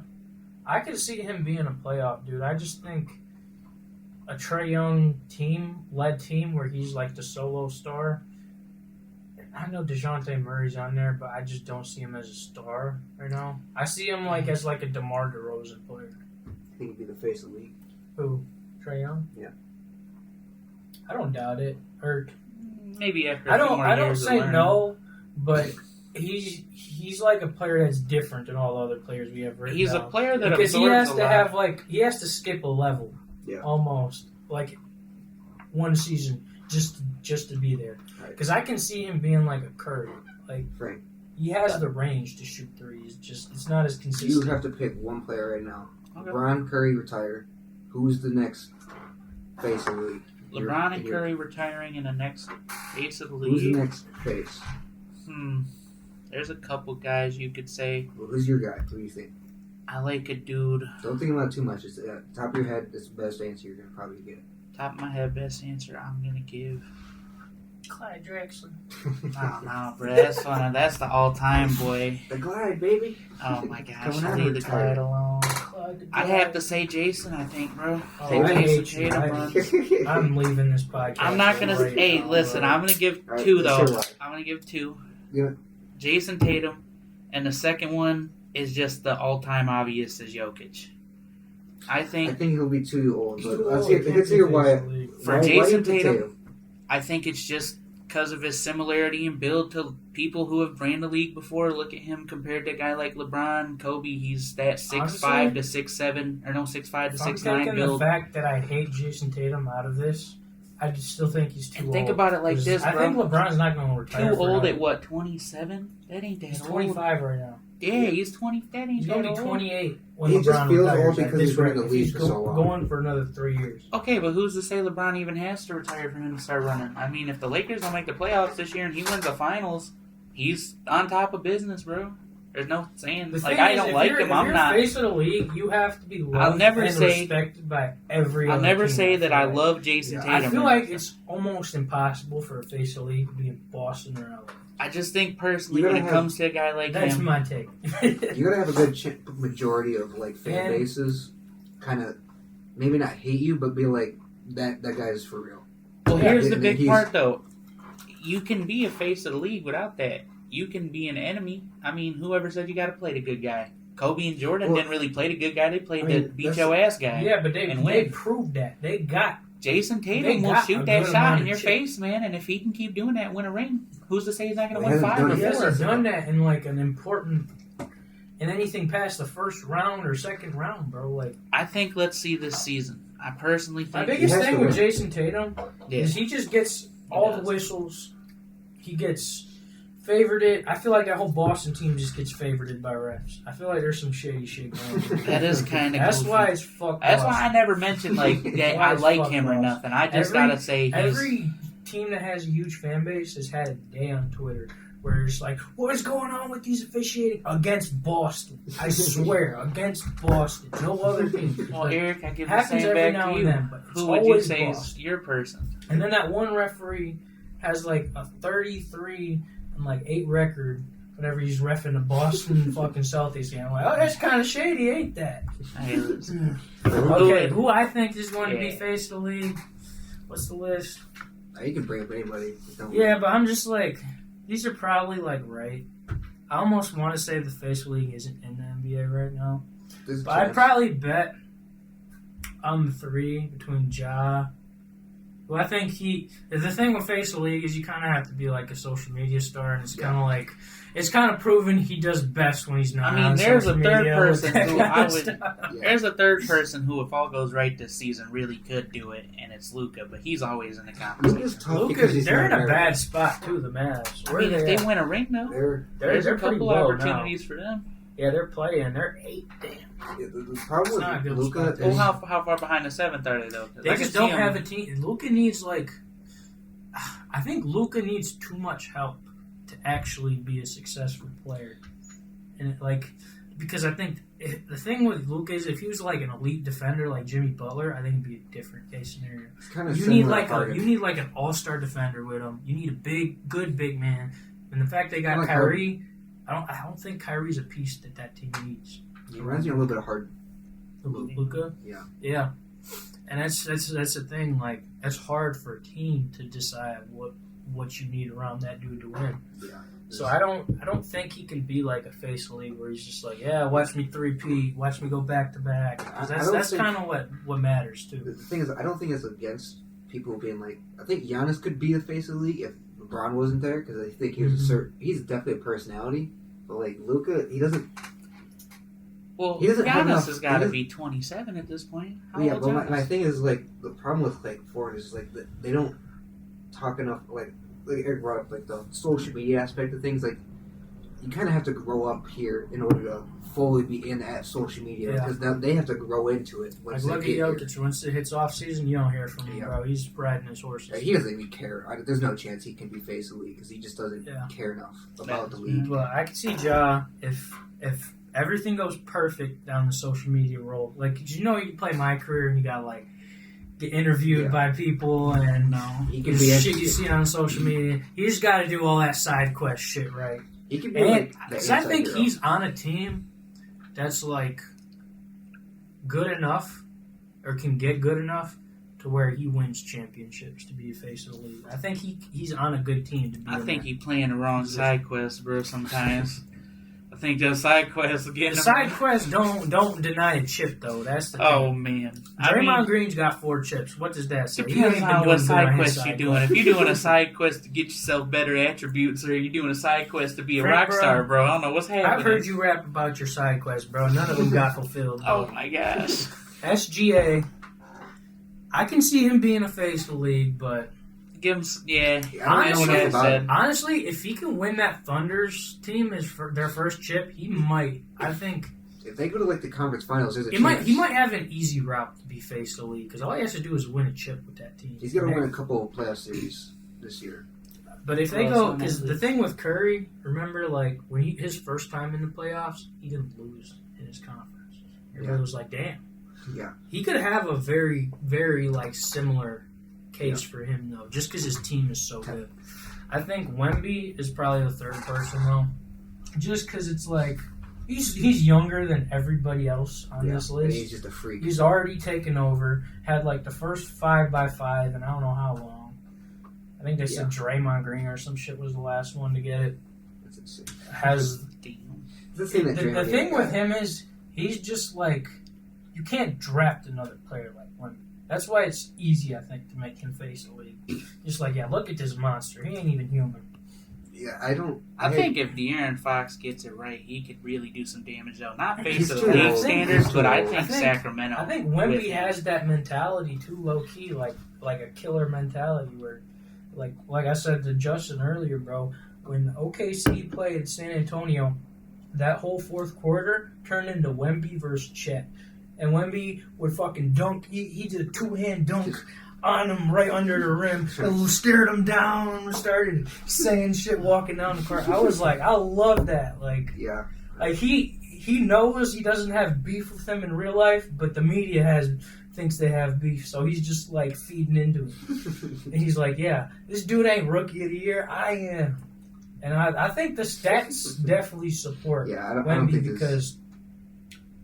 I could see him being a playoff dude. I just think a Trae Young led team where he's like the solo star. I know DeJounte Murray's on there, but I just don't see him as a star right now. I see him as a DeMar DeRozan player. I think he'd be the face of the league. Who? Trae Young? Yeah. I don't doubt it. Or Maybe after I a few more don't years of say learning. no, but he's like a player that's different than all the other players we have right He's now. a player that because he absorbs has a to lot. have he has to skip a level, almost like one season just to be there. Because I can see him being like a Curry, like he has the range to shoot threes. Just it's not as consistent. You have to pick one player right now. Okay. LeBron, Curry retired. Who's the next face of the league? LeBron and Curry retiring in the next face of the league. Who's the next face? There's a couple guys you could say. Well, who's your guy? Who do you think? I like a dude. Don't think about it too much. It's top of your head. It's the best answer you're gonna probably get. Top of my head, best answer I'm gonna give. Clyde Drexler. No, bro. That's the all-time boy. The Glide, baby. Oh my gosh, Coming out leave of the retirement. Glide alone. I have to say Jason, I think, bro. Say I hate Jason you. Tatum, bro. I'm leaving this podcast. I'm not gonna. right Hey, now, listen. bro. I'm gonna give Alright, two let's hear though. why. I'm gonna give two. Yeah. Jason Tatum, and the second one is just the all-time obvious is Jokic. I think he'll be too old. He's But too let's old. hear why. For why Jason do you pick Tatum, I think it's just because of his similarity in build to people who have ran the league before. Look at him compared to a guy like LeBron, Kobe. He's that 6'5" to 6'7", or no, 6'5" to 6'9" taking build. the fact that I hate Jason Tatum out of this, I just still think he's too And old. think about it like this, bro. I think LeBron's not going to retire. Too for old another- at what, 27? That ain't that He's old. 25 right now. Yeah, he's 20. That ain't He's that going to be old. 28 when He LeBron just feels retires old at because this he's been in the rate. league He's for so long. going for another 3 years. Okay, but who's to say LeBron even has to retire for him to start running? I mean, if the Lakers don't make the playoffs this year and he wins the finals, he's on top of business, bro. There's no saying. The Like, thing I is, don't if like you're- him. if I'm you're not. face of the league, you have to be loved I'll never and say- respected by every I'll other never team, say I that feel I like. love Jason Yeah, Tatum. I feel like it's almost impossible for a face of the league to be in Boston or LA. I just think personally, You when it gotta comes to a guy like That's him, my take. You gotta have a good majority of like fan And- bases, kind of maybe not hate you, but be like that guy's for real. well, Yeah, here's the and big he's- part though. You can be a face of the league without that. You can be an enemy. I mean, whoever said you got to play the good guy? Kobe and Jordan Well, didn't really play the good guy. They played I mean, the beat that's- your ass guy. Yeah, but they And win. proved that. They got Jason They Tatum will got a shoot that good shot amount in of your chip. face, man. And if he can keep doing that, and win a ring. Who's to say he's not going to Well, he win hasn't 5 done or it yet. 4? hasn't done that in like an important in anything past the first round or second round, bro. Like I think let's see this season. I personally my think biggest has thing to with win. Jason Tatum yeah. is he just gets all the does. whistles. He gets favored. I feel like that whole Boston team just gets favored by refs. I feel like there's some shady shit going on. That is kind of That's goofy. why it's fucked. That's why I never mentioned like that Why I it's like fucked him or Boston. nothing. I just Every- gotta say he's Every team that has a huge fan base has had a day on Twitter where it's like, what is going on with these officiating against Boston? I swear, against Boston. No other team. well, Eric. I give the happens same every back now to and you. then, but it's Who would you always say Boston. is your person? And then that one referee has like a 33 and like 8 record whenever he's reffing the Boston fucking Celtics game. I'm like, oh, that's kind of shady, ain't that? Hey, listen. Okay, who I think is going to be Yeah. face of the league? What's the list? You can bring up anybody. Don't Yeah, but I'm just like, these are probably like right. I almost want to say the face of the league isn't in the NBA right now. There's a But I'd chance. probably bet on the 3 between Ja. Well, I think the thing with face of the league is you kind of have to be like a social media star, and it's kind of like, it's kind of proven he does best when he's not. I mean, on there's social a third media with person that who kind I of would- stuff. Yeah. There's a third person who, if all goes right this season, really could do it, and it's Luka. But he's always in the Luka's conversation. tough because he's They're in not a married. bad spot too. The Mavs. I Where mean, are if they they at? win a ring, though, there's They're a pretty couple low opportunities for them. now. Yeah, they're playing. They're 8. Damn. The problem It's not a with good Luka spot. Well, is how far behind the 7th are they though? 'Cause They I can just see don't 'em- have a team. Luka needs like, I think Luka needs too much help to actually be a successful player, and because I think the thing with Luka is if he was like an elite defender like Jimmy Butler, I think it'd be a different case scenario. it's kind of You need like an all-star defender with him. You need a good big man, and the fact they got Like Kyrie, I don't think Kyrie's a piece that team needs. It reminds me a little bit of Harden. Luka, Yeah. and that's the thing. Like that's hard for a team to decide what you need around that dude to win. Yeah. So I don't think he can be like a face of the league where he's just like, yeah, watch me 3P, watch me go back to back. 'Cause I don't That's think- kind of what matters The too. thing is, I don't think it's against people being like. I think Giannis could be the face of the league if LeBron wasn't there because I think he was he's definitely a personality, but like Luka, he doesn't. Well, He doesn't have Giannis enough- has got he to doesn't- be 27 at this point. How Yeah, old's but Giannis? my thing is like the problem with like foreigners is like they don't talk enough. Like Eric brought up like the social media aspect of things. Like you kind of have to grow up here in order to fully be in at social media because now they have to grow into it. Like, Once they look at get here. Jokic. Once it hits off season, you don't hear from him, Yeah. bro. He's riding his horses. Yeah, he doesn't even care. There's no chance he can be face of the league because he just doesn't care enough about the league. But I can see Ja if everything goes perfect down the social media role. Like, you know, you play My Career and you got like get interviewed by people and He can the be shit you see on social media. You just got to do all that side quest shit right. He can be And like the 'cause I think anti-hero. he's on a team that's like good enough or can get good enough to where he wins championships to be a face of the league. I think he's on a good team to be. I in think that he playing the wrong position. side quest, bro. Sometimes I think those side quests The getting side quests don't deny a chip though. That's the thing. Oh man, Draymond Green's got 4 chips. What does that say? He depends ain't been on what doing good side on his quest side you're doing. quest. If you're doing a side quest to get yourself better attributes, or you're doing a side quest to be a Frank, rock bro, star, bro, I don't know what's happening. I've heard you rap about your side quests, bro. None of them got fulfilled. Oh Bro. my gosh. SGA, I can see him being a face of the league, but Give him, yeah. I don't know enough about it. honestly, if he can win that Thunder's team their first chip, he might. I think If they go to like the conference finals, there's a he chance. might have an easy route to be face of the league because all he has to do is win a chip with that team. He's gonna win a couple of playoff series this year. But if they Well, go, because the thing with Curry, remember, like when his first time in the playoffs, he didn't lose in his conference. Everybody was like, "Damn." Yeah. He could have a very, very like similar case for him though, just because his team is so good. I think Wemby is probably the third person though, just because it's like he's younger than everybody else on this And list. he's just a freak. He's already taken over. Had like the first 5x5, and I don't know how long. I think they said Draymond Green or some shit was the last one to get it. That's insane. Has The thing, that the Draymond thing got. with him is he's just like you can't draft another player like Wemby. That's why it's easy, I think, to make him face the league. Just like, yeah, look at this monster. He ain't even human. Yeah, I don't. I think if De'Aaron Fox gets it right, he could really do some damage though. Not face He's of too the league old. standards, He's but too I old. think Sacramento. I think with Wemby him. has that mentality too, low key, like a killer mentality. Where, like I said to Justin earlier, bro, when OKC played San Antonio, that whole fourth quarter turned into Wemby versus Chet, and Wemby would fucking dunk. He did a 2-hand dunk on him right under the rim, and stared him down and started saying shit walking down the court. I was like, I love that. Like he knows he doesn't have beef with them in real life, but the media thinks they have beef, so he's just like feeding into it. And he's like, yeah, this dude ain't rookie of the year, I am. And I think the stats definitely support I don't Wemby think because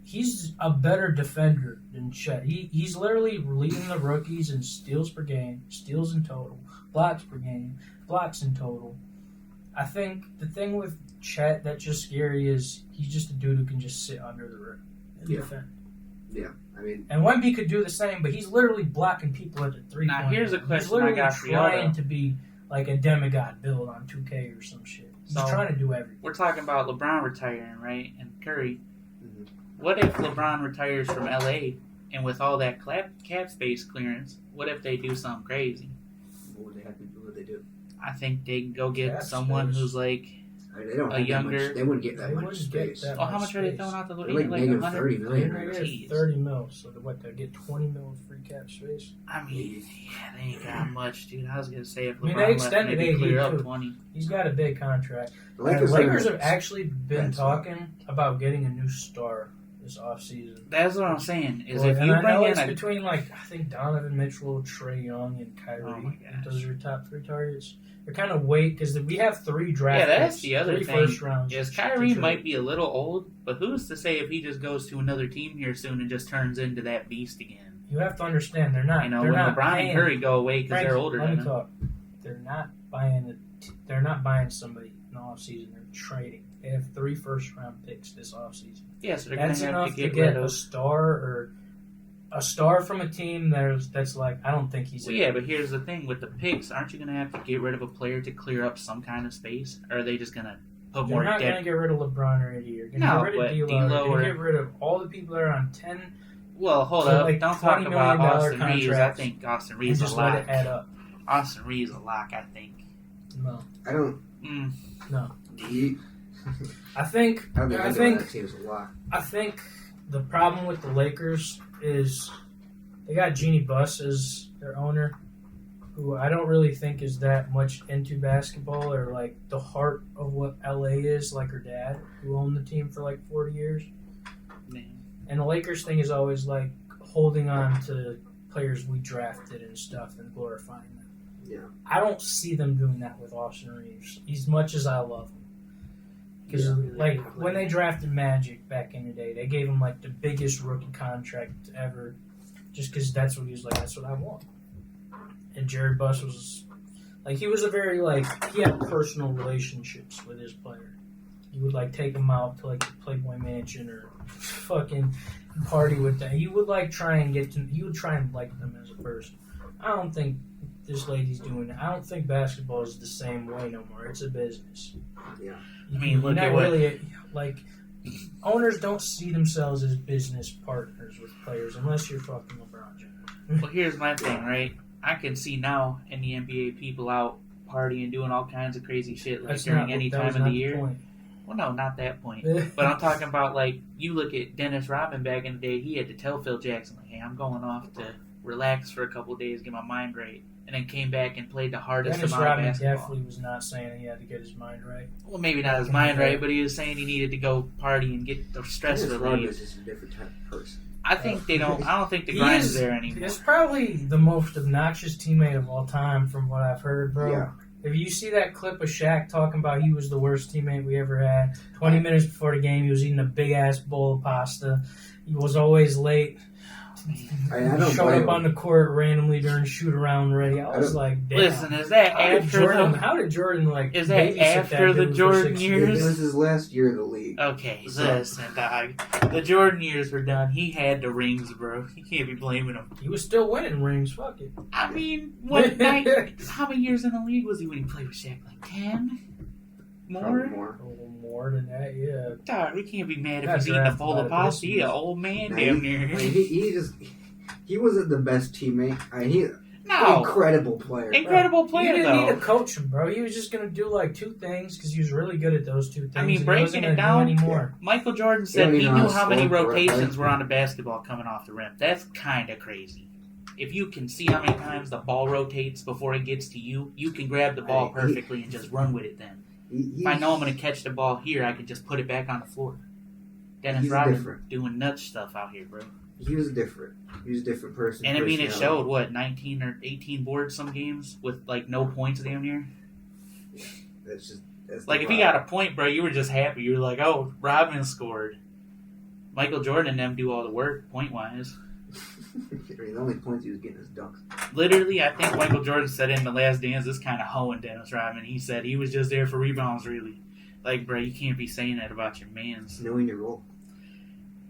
he's a better defender than Chet. He's literally leading the rookies in steals per game, steals in total, blocks per game, blocks in total. I think the thing with Chet that's just scary is he's just a dude who can just sit under the rim and defend. Yeah, I mean, and Wemby could do the same, but he's literally blocking people at the 3-point. Now, here's a line. question He's literally I got for y'all, trying though. to be like a demigod build on 2K or some shit. He's So, trying to do everything. We're talking about LeBron retiring, right? And Curry. Mhm. What if LeBron retires from LA and with all that cap space clearance, what if they do something crazy? what would they have to do? What would they do? I think they can go get Cap someone space. who's like, I mean, they don't A have younger- that much. They wouldn't get that They much wouldn't get space. that oh, how much much are they space. throwing out the They're like negative 100? 30 million. They Jeez. get 30 mil, so what? They get 20 mil free cap space. I mean, yeah, they ain't got much, dude. I was gonna say if I mean, LeBron they left, extended maybe AD clear up too. 20. He's got a big contract. The Lakers, Lakers are- have actually been That's talking about getting a new star this offseason. That's what I'm saying. Is Well, if and you I know bring it's in a between I think Donovan Mitchell, Trae Young, and Kyrie. Oh my gosh. Those are your top 3 targets. They're kind of wait because we have 3 draft. Yeah, that's picks, the other 3 thing. first rounds. Yes, to Kyrie trade. might be a little old, but who's to say if he just goes to another team here soon and just turns into that beast again? You have to understand they're not. You know, they're when not LeBron paying, and Curry go away because they're Frankie, older let than me him. talk. They're not buying They're not buying somebody in the offseason. They're trading. They have 3 first round picks this offseason. Yeah, so they're That's going to have enough to to get get rid a of. star or a star from a team that's like, I don't think he's. Well, yeah, but here's the thing with the picks. Aren't you going to have to get rid of a player to clear up some kind of space? Or are they just going to put You're more not going to get rid of LeBron or AD. You're going to get rid of D'Lo. You're going to get rid of all the people that are on 10. Well, hold So, up. like, Don't talk $20 about million Austin Reeves. I contracts. think Austin And Reeves is just a let lock. it add up. Austin Reeves is a lock, I think. No. I don't. No. He, I think. I don't think I either think. of that team's a lot. I think the problem with the Lakers is they got Jeannie Buss as their owner, who I don't really think is that much into basketball or like the heart of what LA is, like her dad, who owned the team for like 40 years. Man. And the Lakers thing is always like holding on to players we drafted and stuff and glorifying them. Yeah. I don't see them doing that with Austin Reeves, as much as I love him. Because, like, when they drafted Magic back in the day, they gave him, like, the biggest rookie contract ever, just because that's what he was like, that's what I want. And Jerry Buss was, like, he was a very, like, he had personal relationships with his player. He would, like, take him out to, like, the Playboy Mansion or fucking party with them. He would, like, try and like them as a person. I don't think this lady's doing that. I don't think basketball is the same way no more. It's a business. Yeah. I mean, look at really, like, owners don't see themselves as business partners with players unless you're fucking LeBron James. Well, here's my thing, right? I can see now in the NBA people out partying, doing all kinds of crazy shit like during any time of the year. Well, no, not that point. But I'm talking about, like, you look at Dennis Rodman back in the day, he had to tell Phil Jackson, like, hey, I'm going off to relax for a couple of days, get my mind right. And then came back and played the hardest Dennis amount Rodman of basketball. definitely was not saying he had to get his mind right. Well, maybe not his mind right, but he was saying he needed to go party and get the stress Dennis Rodman relief. is just a different type of person. I think they don't. I don't think the grind's there anymore. He's probably the most obnoxious teammate of all time, from what I've heard, bro. Yeah. If you see that clip of Shaq talking about he was the worst teammate we ever had, 20 minutes before the game, he was eating a big-ass bowl of pasta. He was always late. I don't Showed blame up on him. the court randomly during shoot-around ready. I was like, damn. Listen, is that How did Jordan, like, Is that babysit after that the dude for Jordan 6 years? It was his last year in the league. Okay, listen, dog. The Jordan years were done. He had the rings, bro. You can't be blaming him. He was still winning rings. Fuck it. I mean, how many years in the league was he when he played with Shaq? Like 10? Probably More? more. A little more than that, yeah. Dog, we can't be mad if Got he's eating a drafted bowl by of the pasta. He an Pistons. old man Nah, damn he- near. I mean, he wasn't the best teammate. I mean, an No. incredible player. Incredible You player, didn't need to though. coach him, bro. He was just going to do, like, 2 things because he was really good at those 2 things. I mean, and breaking he wasn't it gonna do down, anymore. Michael Jordan He said don't he even know knew how to how many score, rotations right? were on the basketball coming off the rim. That's kind of crazy. If you can see how many times the ball rotates before it gets to you, you can grab the ball perfectly and just run with it then. If I know I'm going to catch the ball here, I can just put it back on the floor. Dennis He's Rodman different. doing nuts stuff out here, bro. He was a different person. And I mean, it personality. showed, what, 19 or 18 boards some games with, like, no points damn near? That's Like, if he got a point, bro, you were just happy. You were like, oh, Rodman scored. Michael Jordan and them do all the work, point-wise. I mean, the only points he was getting is dunks. Literally, I think Michael Jordan said in The Last Dance, this kind of hoeing Dennis Rodman. He said he was just there for rebounds, really. Like, bro, you can't be saying that about your mans. Knowing your role.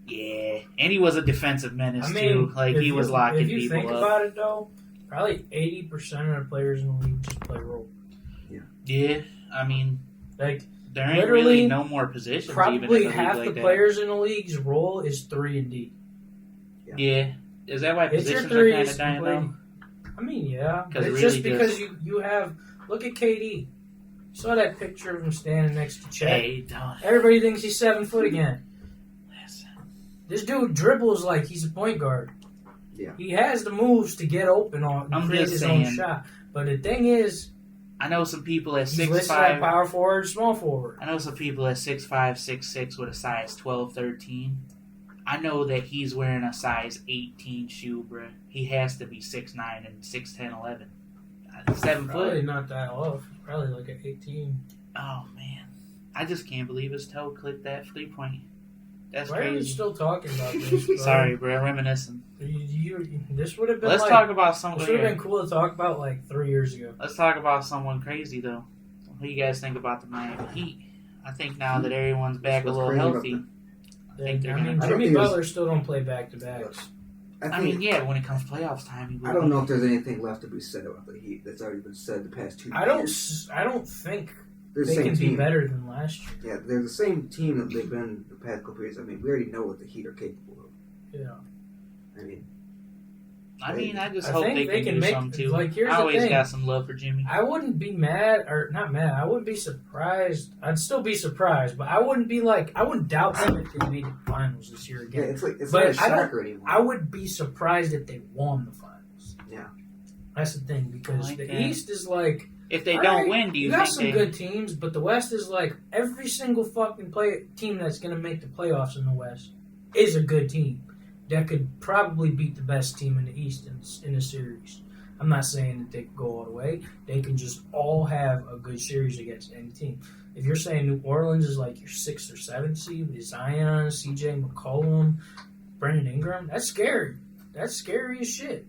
Yeah, and he was a defensive menace, I mean, too. Like, he was locking people up. If you think about it, though, probably 80% of the players in the league just play role. Yeah, I mean, Like, there ain't literally, really no more positions even in probably the half league the like that. players in the league's role is 3 and D. Yeah. Is that why It's your positions are kind threes. of dying, though? I mean, yeah. 'Cause It's it just really because you have... Look at KD. Saw that picture of him standing next to Chet. Hey, don't. Everybody thinks he's 7 foot again. Listen. This dude dribbles like he's a point guard. Yeah. He has the moves to get open and I'm create just his saying. own shot. But the thing is, I know some people at he's listed at 6'5". power forward, small forward. I know some people at 6'5", 6'6", with a size 12, 13. I know that he's wearing a size 18 shoe, bruh. He has to be 6'9" and 6'10", 11. 7 Probably foot. not that off. Probably like an 18. Oh, man. I just can't believe his toe clipped that 3-point. That's Why are we crazy. still talking about this, bro? Sorry, bruh. Reminiscing. This would have been Let's like, talk about this something. would have been cool to talk about like 3 years ago. Let's talk about someone crazy, though. What do you guys think about the Miami Heat? I think now that everyone's back a What's little crazy about healthy, I think they're I gonna. mean, I don't Jimmy think there's- Butler still don't play back to backs. I mean, yeah, when it comes to playoffs time, he will. I don't know if there's anything left to be said about the Heat that's already been said the past 2 years. I don't think They're the they same can team. be better than last year. Yeah, they're the same team that they've been the past couple years. I mean, we already know what the Heat are capable of. Yeah. I mean, I just I hope think they can do make, something too. like, here's I the always thing. got some love for Jimmy. I wouldn't be mad, or not mad. I wouldn't be surprised. I'd still be surprised, but I wouldn't be like, I wouldn't doubt them if they made the finals this year yeah, again. it's But not a shocker anymore. I would be surprised if they won the finals. Yeah. That's the thing, because Like the that. East is like, If they all don't right, win, do you got think some they? good teams, but the West is like, every single fucking team that's going to make the playoffs in the West is a good team that could probably beat the best team in the East in the series. I'm not saying that they could go all the way. They can just all have a good series against any team. If you're saying New Orleans is like your 6th or 7th seed with Zion, CJ McCollum, Brandon Ingram, that's scary. That's scary as shit.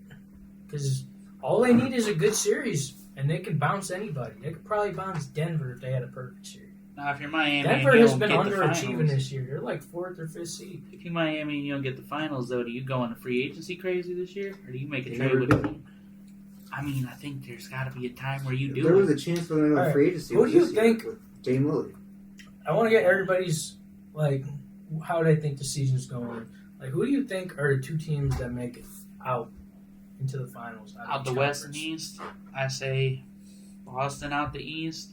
Because all they need is a good series, and they can bounce anybody. They could probably bounce Denver if they had a perfect series. Now, if you're Miami, Denver and you has don't been get the underachieving finals, this year. They're like 4th or 5th seed. if you're Miami and you don't get the finals, though, do you go into free agency crazy this year, or do you make a They trade never with do. them? I mean, I think there's got to be a time where you do There was it. a chance for them All to right. free agency. Who do you this year think- with Dame Lillard? I want to get everybody's, like, how they think the season's going. Like, who do you think are the 2 teams that make it out into the finals? Out of the each West and conference? East, I say Boston out the East.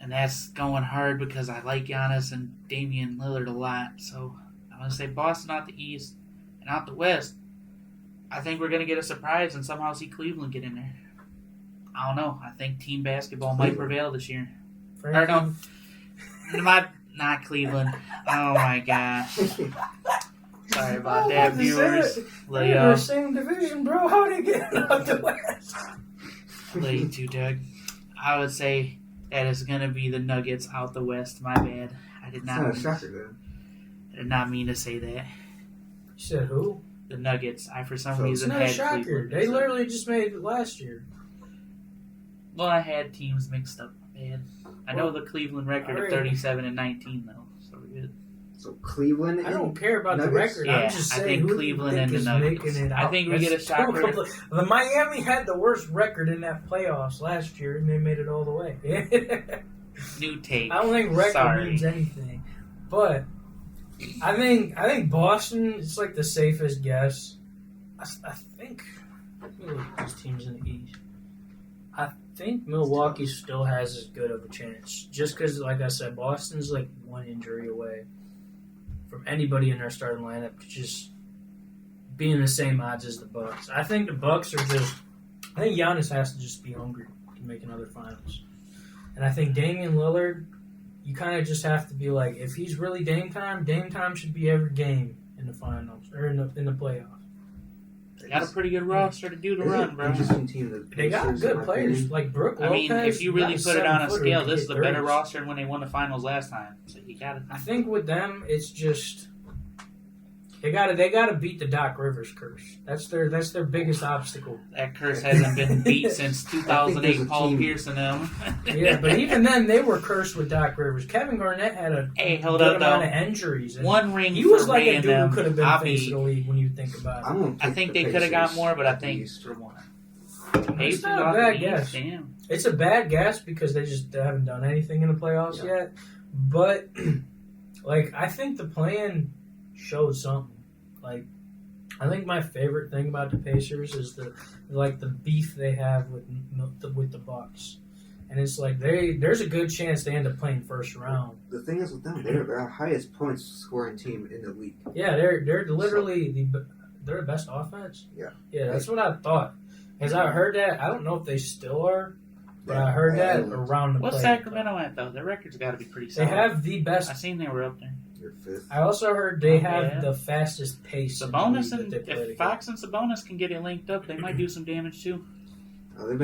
And that's going hard because I like Giannis and Damian Lillard a lot. So I'm going to say Boston out the East. And out the West, I think we're going to get a surprise and somehow see Cleveland get in there. I don't know. I think team basketball might prevail this year. Or no, not Cleveland. Oh my gosh. Sorry about that, viewers. They're the same division, bro. How they get out the West? Late too, Doug. I would say that is going to be the Nuggets out the West. My bad. I did It's not. not a Mean, shocker, then. I did not mean to say that. You said who? The Nuggets. I for some So It's reason not a had shocker. Cleveland. They literally just made it last year. Well, I had teams mixed up. My bad. I know the Cleveland record of alright. 37-19 though, so we're good. So Cleveland. I don't care about the Nuggets? record. Yeah, I'm just I saying think who Cleveland do you and think the is Nuggets. making it I out. think we get a That's shocker. The Miami had the worst record in that playoffs last year, and they made it all the way. New take. I don't think record Sorry. means anything, but I think Boston is like the safest guess. I think. Let me look at these teams in the East. I think Milwaukee still has as good of a chance, just because, like I said, Boston's like one injury away from anybody in their starting lineup to just being the same odds as the Bucks. I think the Bucks are just. I think Giannis has to just be hungry to make another finals, and I think Damian Lillard. You kind of just have to be like, if he's really Dame time should be every game in the finals or in the playoffs. They got a pretty good roster to do the run, bro. Interesting team. The They got Pacers, in good my players opinion. like Brooke I Lopez. mean, if you really got put it on a 7-footer scale, who this is can the hit better 30s. roster than when they won the finals last time. So you got to. I think with them, it's just they gotta beat the Doc Rivers curse. That's their biggest obstacle. That curse hasn't been beat since there's 2008. a Paul team- Pierce and them. Yeah, but even then they were cursed with Doc Rivers. Kevin Garnett had a Hey, hold good up, amount though. of injuries. And One ring he was for like Ray a and dude them. who could have been I'll face be- of the league when you think about it. I'm gonna I pick think the they could have got Pacers more, but I at the think East. for one. It's Pacers not a out bad the guess. East, damn. It's a bad guess because they haven't done anything in the playoffs yet. But like I think the plan showed something. Like I think my favorite thing about the Pacers is the beef they have with the Bucks, and it's like there's a good chance they end up playing first round. The thing is with them, they're our highest points scoring team in the league. Yeah, they're literally they're the best offense. Yeah. Yeah, that's what I thought. Because I heard that. I don't know if they still are, but I heard that around the What's play. Sacramento at, though? Their record's got to be pretty They solid. have the best. I seen they were up there. You're fifth. I also heard they have yeah. the fastest pace. in the Sabonis league and that they play if together. Fox and Sabonis can get it linked up, they might do some damage too. They've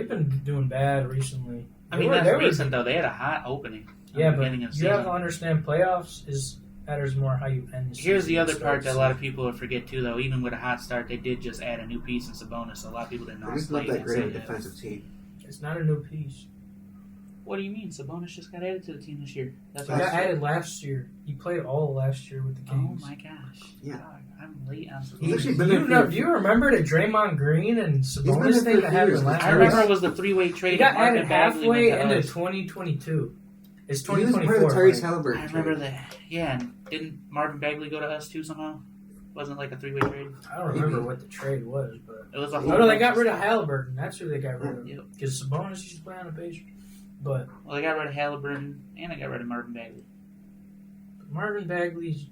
been doing bad recently. I mean, that's recent though. They had a hot opening. Yeah, at the but beginning of the you have to season. understand playoffs matters more how you end the season. Here's the other than part that a starts. lot of people will forget too, though. Even with a hot start, they did just add a new piece in Sabonis. So a lot of people didn't know. They're just not that great of a defensive team. It's not a new piece. What do you mean? Sabonis just got added to the team this year. That's He what got I said. added last year. He played all last year with the Oh Kings. my gosh! Yeah. God, I'm late on some. He's actually Do been you, there do you remember the Draymond Green and been Sabonis there thing for that happened years. last I year? remember it was the three-way trade. He got Marvin added Bagley went halfway to into us. 2022. It's He was part 2024. of Tyrese right? Halliburton. I remember that. Yeah, and didn't Marvin Bagley go to us too somehow? Wasn't like a three-way trade. I don't remember what the trade was, but It was a oh whole. no, they got rid of Halliburton. That's who they got rid of. Yep. Because Sabonis used to play on the Pacers, but Well, they got rid of Halliburton and they got rid of Marvin Bagley. Marvin Bagley's.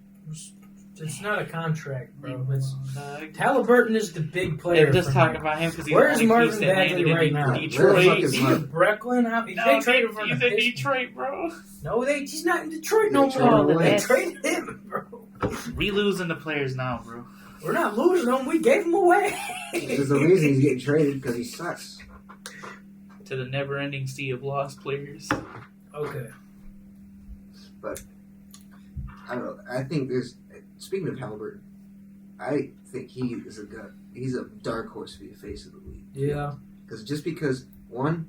It's not a contract, bro. It's, Uh, Halliburton is the big player. They're just for talking me. about him because he's Where's the only Marvin piece that Bagley landed right in now? Where the Detroit. fuck Is is he in Brooklyn? They No, traded for him. he's in Detroit, bro. No, he's not in Detroit no They traded him more. They away. traded him, bro. We losing the players now, bro. We're not losing them. We gave them away. There's a reason he's getting traded because he sucks. To the never-ending sea of lost players. Okay. I don't know. I think there's. Speaking of Halliburton, I think he is a gut. He's a dark horse to be the face of the league. Yeah. Because one,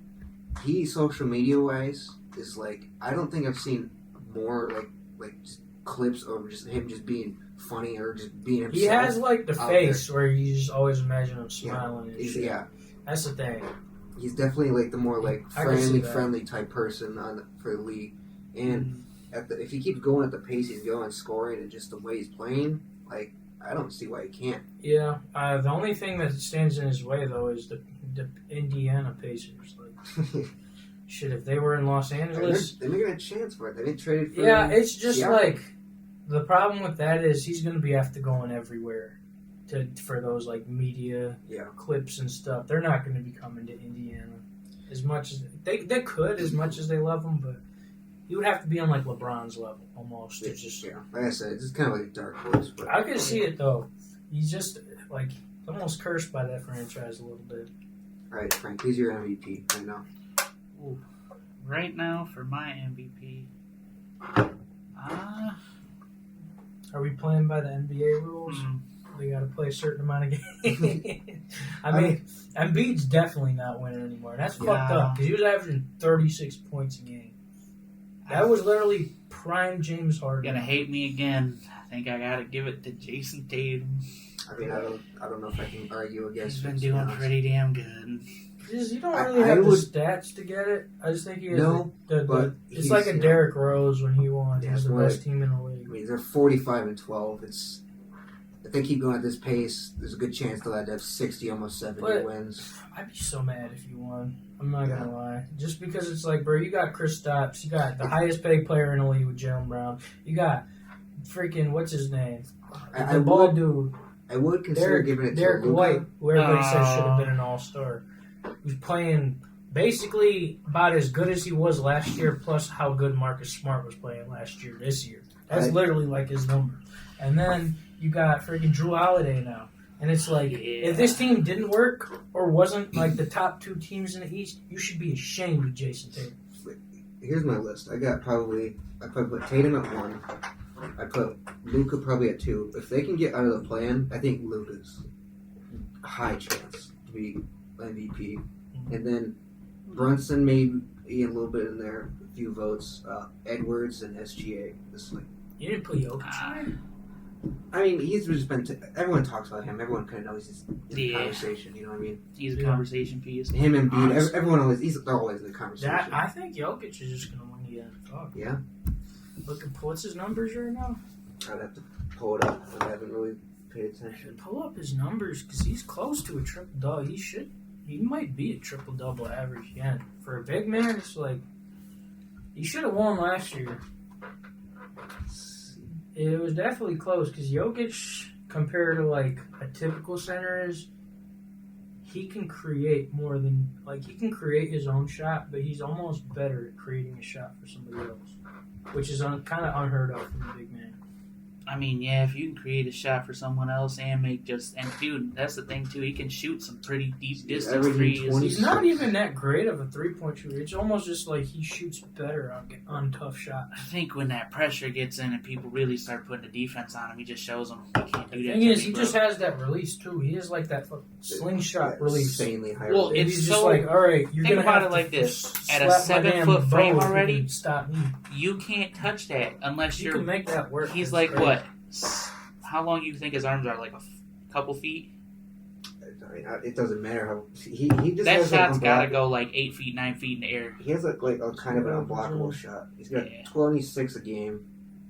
he social media wise is like I don't think I've seen more like just clips of just him just being funny or just being himself. He has like the out face where you just always imagine him smiling and He's, shit. yeah, That's the thing. he's definitely like the more like I can see friendly that. type person for the league. And if he keeps going at the pace he's going, scoring, and just the way he's playing, like I don't see why he can't. Yeah. The only thing that stands in his way though is the Indiana Pacers. Like shit, if they were in Los Angeles, They're making a chance for it. They didn't trade it for yeah, it's just Siakam. like the problem with that is he's going to be have to going everywhere for those like media clips and stuff. They're not going to be coming to Indiana as much as they could, as much as they love him, but he would have to be on like LeBron's level almost. To just like I said, it's kind of like a dark horse. But I can see it though. He's just like almost cursed by that franchise a little bit. All right, Frank, who's your MVP right now? Ooh. Right now, for my MVP, Are we playing by the NBA rules? We got to play a certain amount of games. I mean, Embiid's definitely not winning anymore. That's fucked up because he was averaging 36 points a game. That was literally prime James Harden. gonna hate me again. I think I gotta give it to Jason Tatum. I mean, I don't know if I can argue against. He's him, been to be doing honest. pretty damn good. You don't really have the stats to get it. I just think he has but it's like a Derrick Rose when he won. Yeah, He's the best team in the league. I mean, they're 45-12. It's if they keep going at this pace, there's a good chance they'll have 60, almost 70 wins. I'd be so mad if you won. I'm not gonna lie. Just because it's like, bro, you got Kristaps, you got the highest paid player in the league with Jalen Brown, you got freaking what's his name, I bald dude. I would consider giving it Derek to Luka. White, who everybody says should have been an all-star. Who's playing basically about as good as he was last year, plus how good Marcus Smart was playing last year. This year, that's literally like his numbers. And then you got freaking Drew Holiday now. And it's like, if this team didn't work or wasn't like the top two teams in the East, you should be ashamed of Jason Tatum. Here's my list. I probably put Tatum at 1. I put Luka probably at 2. If they can get out of the play-in, I think Luka's a high chance to be MVP. And then Brunson maybe a little bit in there, a few votes. Edwards and SGA. You didn't put Jokic in there? I mean, he's just been. Everyone talks about him. Everyone kind of knows he's in the conversation. You know what I mean? He's a conversation piece. Him and Embiid. Everyone always. They're always in the conversation. I think Jokic is just gonna win the NFL. Yeah. Look, what's his numbers right now? I'd have to pull it up. I haven't really paid attention. Pull up his numbers because he's close to a triple double. He might be a triple double average again for a big man. It's like he should have won last year. It was definitely close because Jokic, compared to like a typical center, he can create more than he can create his own shot, but he's almost better at creating a shot for somebody else, which is kind of unheard of from a big man. I mean, yeah, if you can create a shot for someone else and dude, that's the thing too. He can shoot some pretty deep distance threes. He's not even that great of a 3-point shooter. It's almost just like he shoots better on tough shots. I think when that pressure gets in and people really start putting the defense on him, he just shows them he can't do that. The thing is, he just has that release too. He has like that slingshot release. Insanely high. Well, release. it's just so like, all right, you're think gonna about have it like to this: at a slap my 7-foot frame bow if you already, can stop me. you can't touch that unless You you're. can make that work. He's That's like great. what? How long do you think his arms are? Like a couple feet? I mean, it doesn't matter how he just That has shot's an got to go like 8 feet, 9 feet in the air. He has like a kind of an unblockable shot. He's got 26 a game.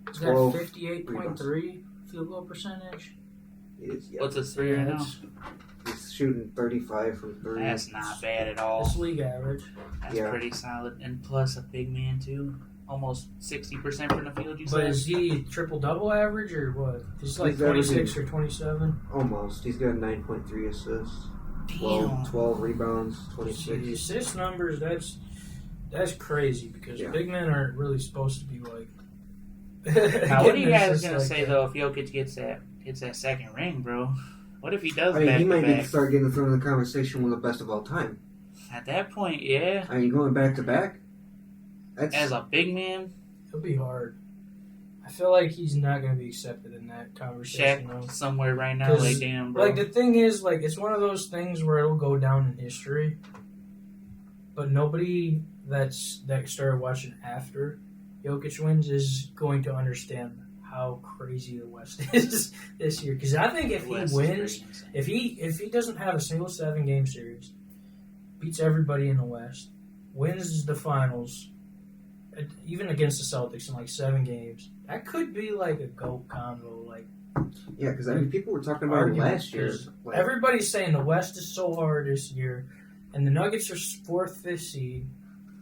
He's got 58.3 field goal percentage. What's his three right now? He's shooting 35 from 3. That's not bad at all. That's league average. That's pretty solid. And plus a big man, too. Almost 60% from the field, you said? But is he triple-double average or what? He's like 26 or 27? Almost. He's got 9.3 assists. Damn. 12 rebounds, 26. The assist numbers, that's crazy because big men aren't really supposed to be like. Now, what are you guys going to say, though, if Jokic gets that second ring, bro? What if he does back-to-back? He might need to start getting thrown in the conversation with the best of all time. At that point, yeah. Are you going back-to-back? As a big man? It'll be hard. I feel like he's not going to be accepted in that conversation. Shaq somewhere right now, like, damn, bro. Like, the thing is, like, it's one of those things where it'll go down in history, but nobody that started watching after Jokic wins is going to understand how crazy the West is this year. Because I think if he wins, if he doesn't have a single 7-game series, beats everybody in the West, wins the finals, even against the Celtics in like 7 games, that could be like a GOAT combo. Like, yeah, because I mean, people were talking about it last year. Like, everybody's saying the West is so hard this year, and the Nuggets are 4th, 5th seed,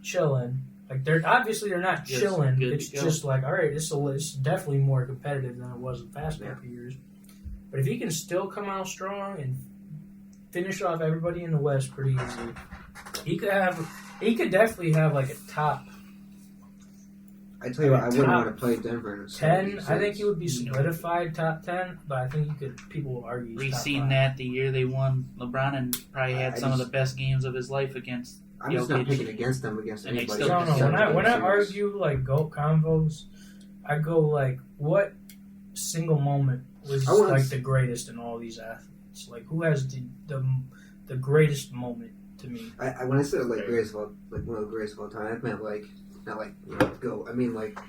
chilling. Like they're not chilling. It's just like, all right, it's definitely more competitive than it was in the past couple years. But if he can still come out strong and finish off everybody in the West pretty easily, he could definitely have like a top. I tell you what, I wouldn't want to play Denver in 10. I think he would be solidified top 10, but I think people will argue. We've seen that the year they won. LeBron and probably had some of the best games of his life against. I'm just not picking against them against anybody. No. When I argue like GOAT combos, I go like, what single moment was like the greatest in all these athletes? Like, who has the greatest moment to me? When I said like greatest of all, like one of the greatest of all time, I meant like. Not like go. I mean like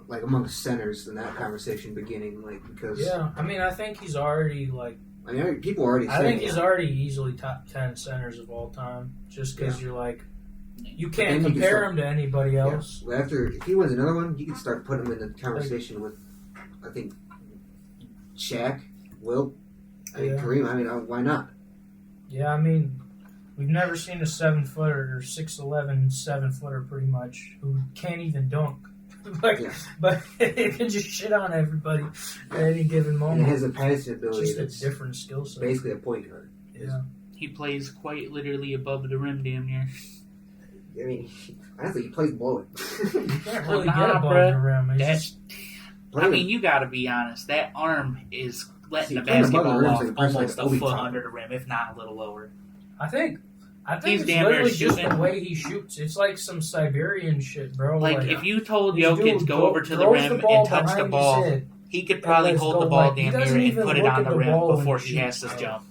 among centers in that conversation beginning, like because I mean I think he's already like. I mean people already. I think he's already easily top 10 centers of all time, just because you're like you can't compare him to anybody else. Yeah. Well, if he wins another one, you can start putting him in the conversation with, I think, Shaq, Wilt, Kareem. I mean, why not? Yeah, I mean. We've never seen a 7-footer or 6'11", 7-footer pretty much who can't even dunk. But he can just shit on everybody at any given moment. And has a passing ability. Just a different skill set. Basically a point guard. Yeah. He plays quite literally above the rim, damn near. I mean, honestly, he plays below it. You can't really get above the rim. I mean, you got to be honest. That arm is letting the basketball off almost a foot under the rim, if not a little lower. I think he's it's damn literally near just shooting. the way he shoots. It's like some Siberian shit, bro. Like if you told Jokic go over to the rim and touch the ball, he could probably hold the ball damn near and put it on the rim before he has to jump.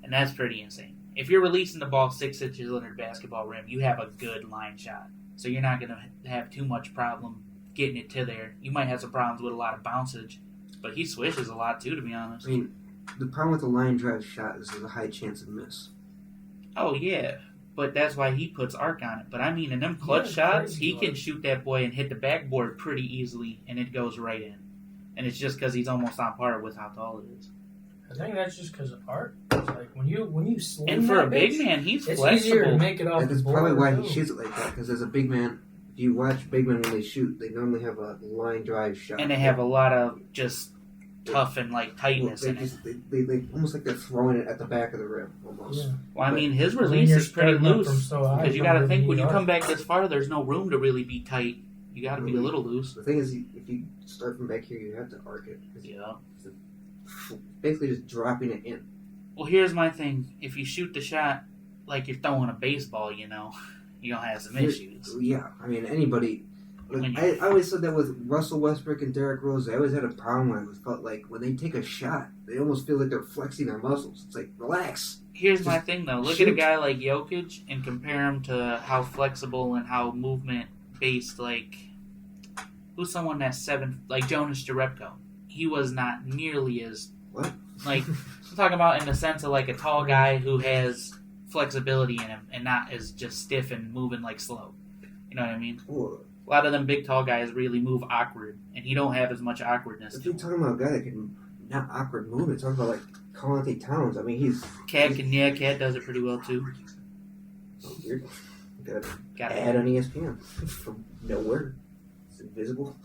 And that's pretty insane. If you're releasing the ball 6 inches under the basketball rim, you have a good line shot. So you're not going to have too much problem getting it to there. You might have some problems with a lot of bouncage, but he swishes a lot too, to be honest. I mean, the problem with the line drive shot is there's a high chance of miss. Oh, yeah, but that's why he puts arc on it. But I mean, in them clutch shots, he can shoot that boy and hit the backboard pretty easily, and it goes right in. And it's just because he's almost on par with how tall it is. I think that's just because of art. It's like when you sling and for a big man, he's it's flexible. Easier to make it off That's the board probably why too. he shoots it like that. Because as a big man, if you watch big men when they shoot, they normally have a line drive shot, and they have a lot of just tough and like tightness in it. They almost like they're throwing it at the back of the rim almost. Yeah. Well, I mean, his release is pretty loose because you got to think when you come back this far, there's no room to really be tight. You got to be a little loose. The thing is, if you start from back here, you have to arc it. Yeah. Basically, just dropping it in. Well, here's my thing: if you shoot the shot like you're throwing a baseball, you're gonna have some issues. Yeah, I mean anybody. I always said that with Russell Westbrook and Derrick Rose. I always had a problem where I felt like when they take a shot, they almost feel like they're flexing their muscles. It's like, relax. Here's my thing, though. Look at a guy like Jokic and compare him to how flexible and how movement-based, like, who's someone that's like Jonas Jerebko. he was not nearly as What? like I'm talking about in the sense of like a tall guy who has flexibility in him and not as just stiff and moving like slow. You know what I mean? Well, A lot of them big tall guys really move awkward, and he don't have as much awkwardness. if you're talking about a guy that can not awkward move, you're talking about like Carl-Anthony Towns. I mean, he's Cat does it pretty well too. so weird. Got Got an ad on ESPN from nowhere. It's invisible.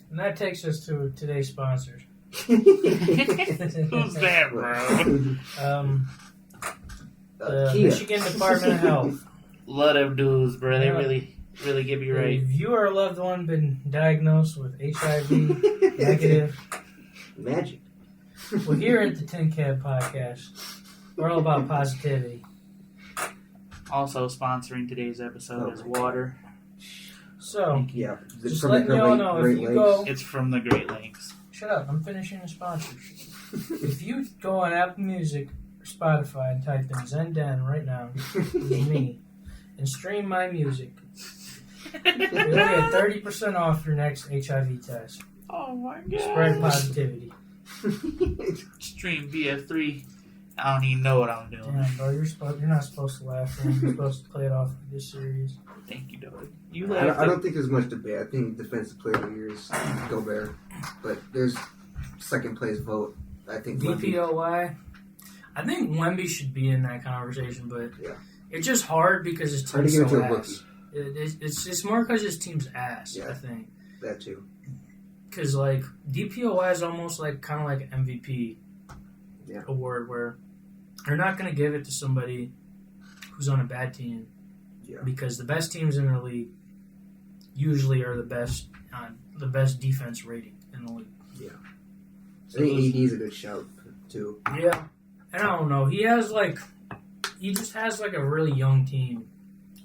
And that takes us to today's sponsors. Who's that, bro? The Kia. Michigan Department of Health. Lot of dudes, bro. They Yeah. really give you right. If you or a loved one been diagnosed with HIV negative, Magic. well, here at the TinCan podcast, we're all about positivity. Also sponsoring today's episode is water. So, Yeah. just From letting the y'all Great- know, Great if you Lakes. go... It's from the Great Lakes. Shut up, I'm finishing the sponsors. If you go on Apple Music or Spotify and type in ZenDen right now, with me, and stream my music, you'll get 30% off your next HIV test. Oh my god. Spread positivity. Stream BF3. I don't even know what I'm doing. Damn, bro, you're not supposed to laugh. Man. You're supposed to play it off like this serious. Thank you, dog. You I laughed. don't think there's much debate. I think Defensive Player of the Year is Gobert, but there's second place vote. I think Wemby. DPOY. I think Wemby should be in that conversation, but Yeah. it's just hard because his Hard to team's give it so to a ass. It's more because his team's ass. Yeah. I think That too. because like DPOY is almost like kind of like an MVP Yeah. award where they're not going to give it to somebody who's on a bad team. Yeah. Because the best teams in the league usually are the best defense rating in the league. I think AD's a good shout too. Yeah, and I don't know. He just has like a really young team,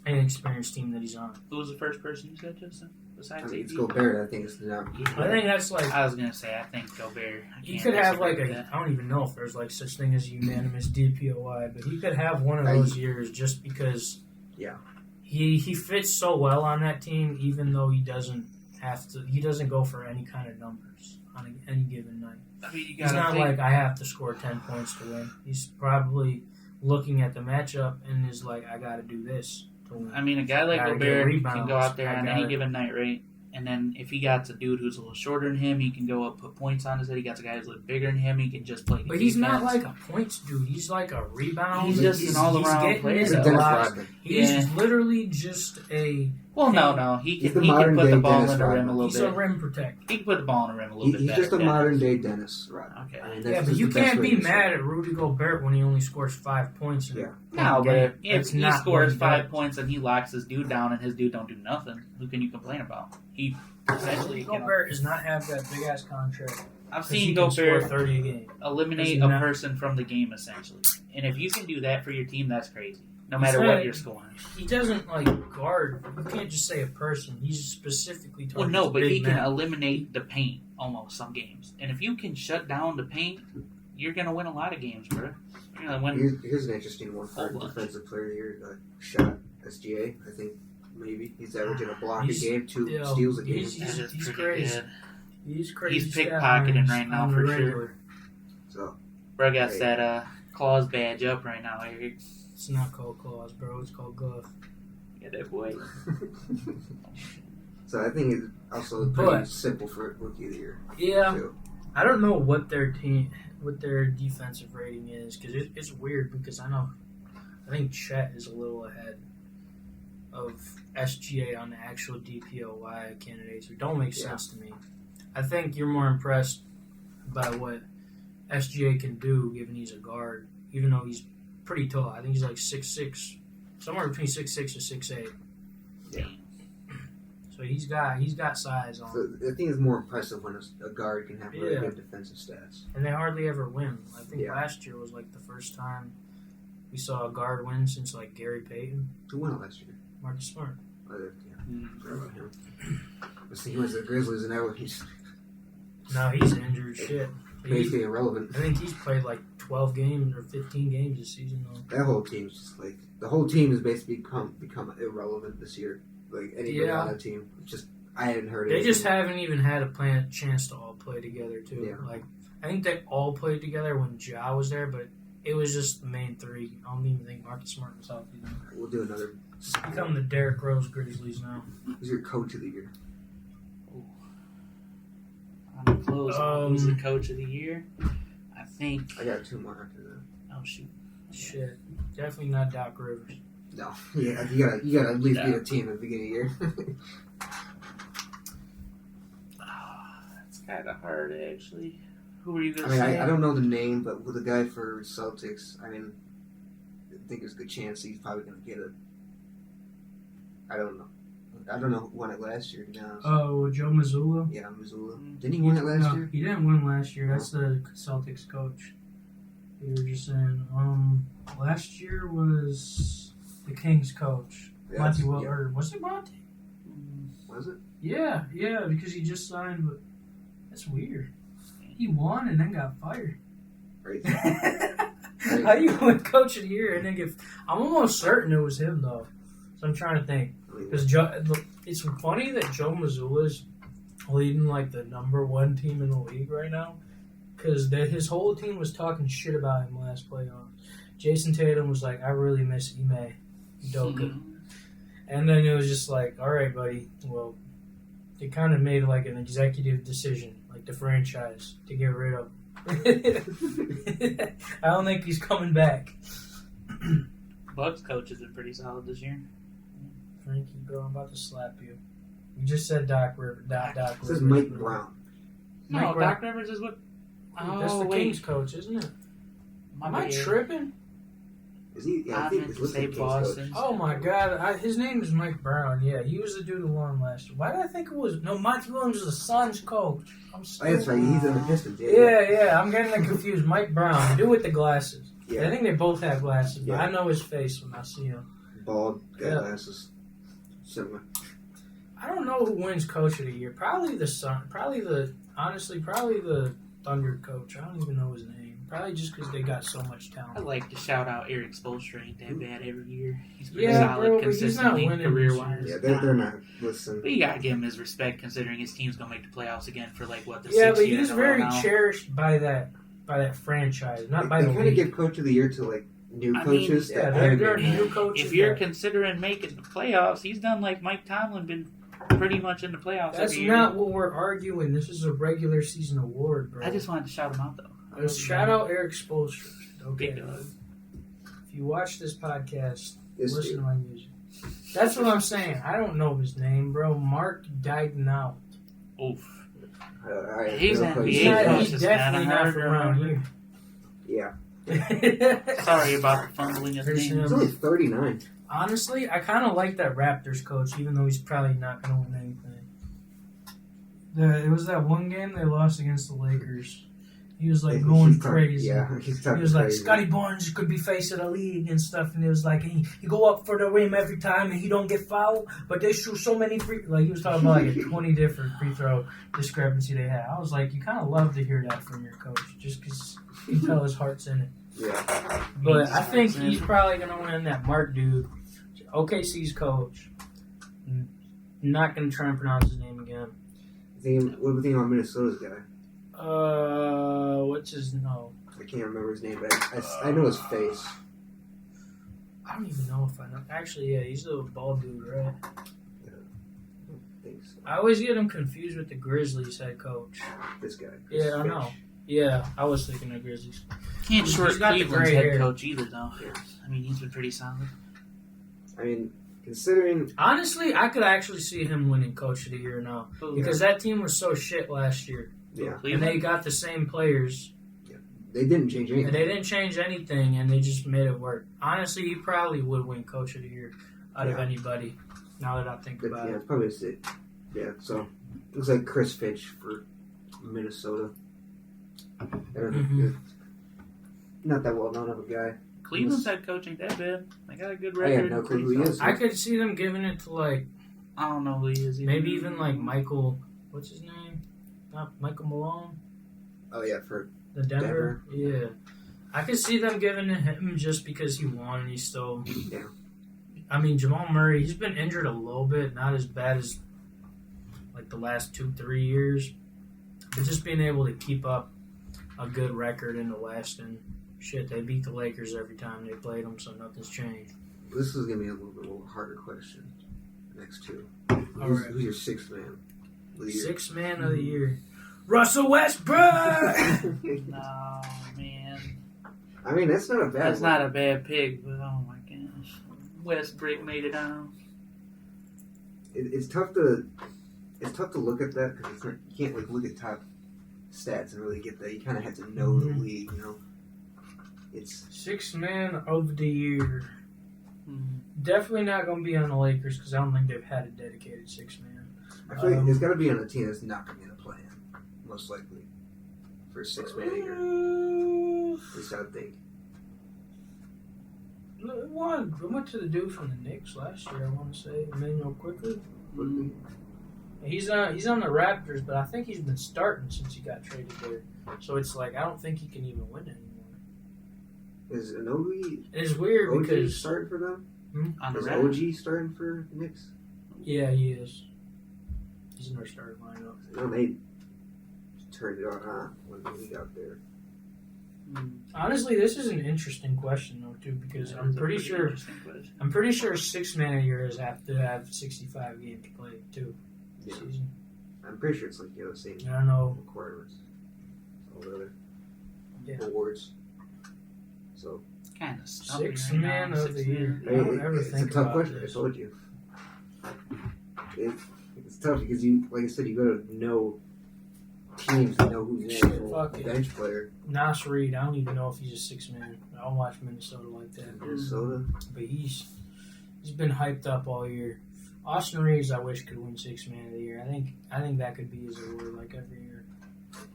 an experienced team that he's on. Who was the first person you said, Justin? I Besides think it's AD? Gobert. I think it's not. I think that's like I was gonna say I think Gobert. he could have like I don't even know if there's like such thing as a unanimous DPOI, but he could have one of those years just because. Yeah. He fits so well on that team, even though he doesn't have to. He doesn't go for any kind of numbers on any given night. I mean, you He's gotta not think. like I have to score 10 points to win. He's probably looking at the matchup and is like, I got to do this to win. I mean, a guy like Gotta get Gobert can rebounds. go out there I on any gotta- given night, right? And then if he got a dude who's a little shorter than him, he can go up, put points on his head. He got a guy who's a little bigger than him, he can just play. But he's not defense. like a points dude. He's like a rebound. He's just an all-around getting player. his He's a Dennis blocks. Rodman. He's Yeah. literally just a. Well, no, he He's can the he can modern put the day ball Dennis in the rim a Rodman. little He's bit. a rim protector. He can put the ball in the rim a little bit He's better. just a than modern day Dennis Rodman. Okay. I mean, Yeah, that's but just you the best can't way be to mad say at Rudy Gobert when he only scores 5 points. In Yeah. a No, but game. if That's he not scores what he 5 does. points and he locks his dude down and his dude don't do nothing, who can you complain about? He essentially, Gobert does not have that big ass contract. I've 'Cause he seen can score Gobert 30 a game. eliminate Does a he not? person from the game essentially, and if you can do that for your team, that's crazy. No He's matter not- what you're scoring. He doesn't like guard. You can't just say a person. He's specifically Well, targeting no, but big he can men. eliminate the paint almost some games, and if you can shut down the paint, you're gonna win a lot of games, bro. You're gonna win. Here's an interesting one for Whole bunch. Defensive Player of the Year. Shot SGA. I think maybe he's averaging a block a He's- game, 2 yeah, steals a game. he's- That is he's pretty crazy. good. He's crazy. He's stat pickpocketing lines right now on the for sure. regular. So Bro got Right. that claws badge up right now. Eric. It's not called claws, bro. It's called glove. Yeah, that boy. so I think it's also pretty But- simple for Rookie of the Year. Yeah, Too. I don't know what their defensive rating is because it's weird because I think Chet is a little ahead of SGA on the actual DPOY candidates, which don't make sense to me. I think you're more impressed by what SGA can do given he's a guard, even though he's pretty tall. I think he's like 6'6", somewhere between 6'6" to 6'8". Yeah. So he's got size on him. So I think it's more impressive when a guard can have really Yeah. good defensive stats. And they hardly ever win. I think Yeah. last year was like the first time we saw a guard win since like Gary Payton, Who won it last year? Marcus Smart. Yeah, forgot about him. But see, he was the Grizzlies, and now he's No, he's injured. Shit. basically irrelevant. I think he's played like 12 games or 15 games this season though. That whole team's just like the whole team has basically become irrelevant this year. Like anybody Yeah. on the team, it's just I hadn't heard. They anything. just haven't even had a chance to all play together too. Yeah. Like I think they all played together when Ja was there, but it was just the main three. I don't even think Marcus Smart was healthy. We'll do another. It's become the Derrick Rose Grizzlies now. Who's your coach of the year? I'm close. Who's the coach of the year? I think. I got 2 more after that. Oh shoot. Shit, definitely not Doc Rivers. No, yeah, you gotta at least beat a team at the beginning of the year. That's kind of hard, actually. Who were you gonna I mean, say? I don't know the name, but with the guy for Celtics, I mean, I think there's a good chance he's probably gonna get it. I don't know. I don't know who won it last year, to be honest. Oh, Joe Mazzulla. Yeah, Missoula. Didn't he win it last year? He didn't win last year. That's the Celtics coach. You were just saying. Last year was the Kings coach, Yeah, Monty yeah. Williams. Was it Monty? Was it? Yeah, because he just signed. But that's weird. He won and then got fired. Right. How do you win coach of the year and then get? I'm almost certain it was him though. So I'm trying to think. Because it's funny that Joe Mazzulla is leading like the #1 team in the league right now. Because his whole team was talking shit about him last playoffs. Jason Tatum was like, "I really miss Ime Udoka," and then it was just like, "All right, buddy. Well, they kind of made like an executive decision, like the franchise, to get rid of him." I don't think he's coming back. Bucks coach has been pretty solid this year. Frankie, bro, I'm about to slap you. You just said Doc Rivers. Doc It says Rivers. Mike Brown. No, Mike Brown. Doc Rivers is what. That's the Kings coach, isn't it? Am I bad. tripping? Is he? Yeah, I I think meant he's to listed say Kings Boston. coach. Oh my God, his name is Mike Brown. Yeah, he was the dude who won last year. Why did I think it was? No, Monty Williams was the Suns coach. I'm Oh, stupid. that's right. He's in the Pistons. Yeah, I'm getting them confused. Mike Brown, the dude with the glasses. Yeah. I think they both have glasses, but Yeah. I know his face when I see him. Bald, got Yeah. glasses. Similar. I don't know who wins coach of the year. Probably the Sun. Probably the Thunder coach. I don't even know his name. Probably just because they got so much I talent. like to shout out Eric Spoelstra. Ain't that bad every year. He's pretty Yeah, solid bro, but he's not consistently winning career this wise. year. Yeah, they're not. Listen. But you gotta give him his respect considering his team's gonna make the playoffs again for like what the Yeah, 6th but year he's in a row very now. cherished by that franchise, not by They the kind of league. give coach of the year to like new I coaches. Yeah, that they're haven't a been new there. coach. If you're considering making the playoffs, he's done like Mike Tomlin, been pretty much in the playoffs That's every year. not what we're arguing. This is a regular season award, bro. I just wanted to shout him out though. Just shout out Eric Spoelstra. Okay, Big dog. if you watch this podcast, This listen dude. to my music. That's what I'm saying. I don't know his name, bro. Mark Daigneault. Oof. He's He's no NBA coach. He's, Yeah, not, it's he's just definitely kinda not hard from to around remember. Yeah. here. Sorry about the fumbling of the There's name. He's only 39. Honestly, I kind of like that Raptors coach, even though he's probably not going to win anything. It was that one game they lost against the Lakers. He was like going He's crazy. Yeah, he's He talking was like, crazy. Scotty Barnes could be face of the league and stuff, and it was like, he go up for the rim every time and he don't get fouled, but they shoot so many free. Like he was talking about like a 20 different free throw discrepancy they had. I was like, you kind of love to hear that from your coach, just because you can tell his heart's in it. Yeah. But I think he's probably gonna win that Mark dude, OKC's coach. Not gonna try and pronounce his name again. What do you think about Minnesota's guy? What's his no? I can't remember his name, but I know his face. I don't even know if I know. Actually, yeah, he's a bald dude, right? I don't think so. I always get him confused with the Grizzlies head coach. This guy. Yeah, I Finch. know. Yeah, I was thinking of Grizzlies. Can't He's short got the Cleveland's gray head hair. coach either, though. I mean, he's been pretty solid. I mean, considering Honestly, I could actually see him winning coach of the year now. Because that team was so shit last year. yeah, And Cleveland? they got the same players. they didn't change anything. And they didn't change anything, and they just made it work. Honestly, he probably would win coach of the year out of Yeah. anybody, now that I think But about yeah, it. it's probably it. Yeah, so looks like Chris Finch for Minnesota. I don't know. Mhm. Not that well known of a guy. Cleveland's head coach ain't that bad. They got a good I record. have no clue who he is. I could see them giving it to, like, I don't know who he is. Either. maybe even, like, Michael, what's his name? Not Michael Malone? Oh yeah, for The Denver? Yeah. I could see them giving it him just because he won and he's still... Yeah. I mean, Jamal Murray, he's been injured a little bit, not as bad as like the last 2-3 years. But just being able to keep up a good record in the West, and shit, they beat the Lakers every time they played them, so nothing's changed. This is gonna be a little bit more harder question. Next two. Alright. Who's your sixth man of the year? Sixth man of the year, Russell Westbrook. No, man. I mean, that's not a bad. That's one. not a bad pick, but oh my gosh. Westbrook made it on. It's tough to look at that because you can't like look at top stats and really get that. You kind of have to know the league, you know. It's Sixth man of the year. Mm. Definitely not going to be on the Lakers because I don't think they've had a dedicated sixth man. I feel like it's got to be on a team that's not going to be in a plan, most likely, for six man a year. At least I would think. I went to the dude from the Knicks last year. I want to say Emmanuel Quickly. Quickly. He's on the Raptors, but I think he's been starting since he got traded there. So it's like I don't think he can even win anymore. Is Anobi? It's weird OG because starting for them? On the Is Raptors. OG starting for the Knicks? yeah, he is. He's in their starting lineup. You know, they turned it on when he got there. Mm. Honestly, this is an interesting question though too because I'm pretty sure six man a year have to have 65 games to play too. Yeah. Season. I'm pretty sure it's like the same I don't know. requirements. All the other Yeah. awards. So Kind of Sixth man of the year. I don't ever it's think a tough about question. this. I told you. It's tough because you, like I said, you got to know teams and know who's an actual Fuck it. bench player. Nas Reed, I don't even know if he's a six man. I don't watch Minnesota like that. Minnesota. But he's been hyped up all year. Austin Reeves, I wish could win six man of the year. I think that could be his award like every year.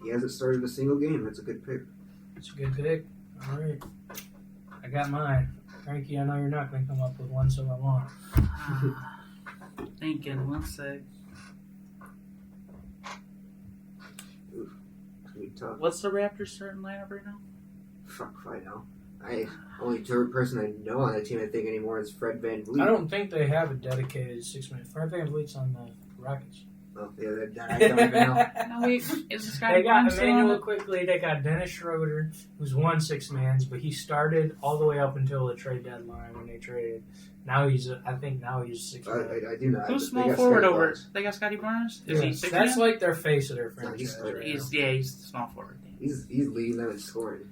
He hasn't started a single game. That's a good pick. It's a good pick. All right, I got mine. Frankie, I know you're not going to come up with one, so I won't. Thinking, one sec. It's gonna be tough. What's the Raptors starting lineup right now? Fuck, if I know. Only person I know on that team I think anymore is Fred VanVleet. I don't think they have a dedicated six man. Fred VanVleet's on the Rockets. Oh, yeah, I don't even know. No, wait, is this guy They got Barnes still on Emmanuel it? Quickly. They got Dennis Schroeder, who's won six mans, but he started all the way up until the trade deadline when they traded. I think now he's six man. I do not. Who's They small got forward Scotty over? Barnes. They got Scotty Barnes? Is he Yeah, six that's man? like their face of their he's franchise. starting. right He's now. he's the small forward. He's leading them in scoring.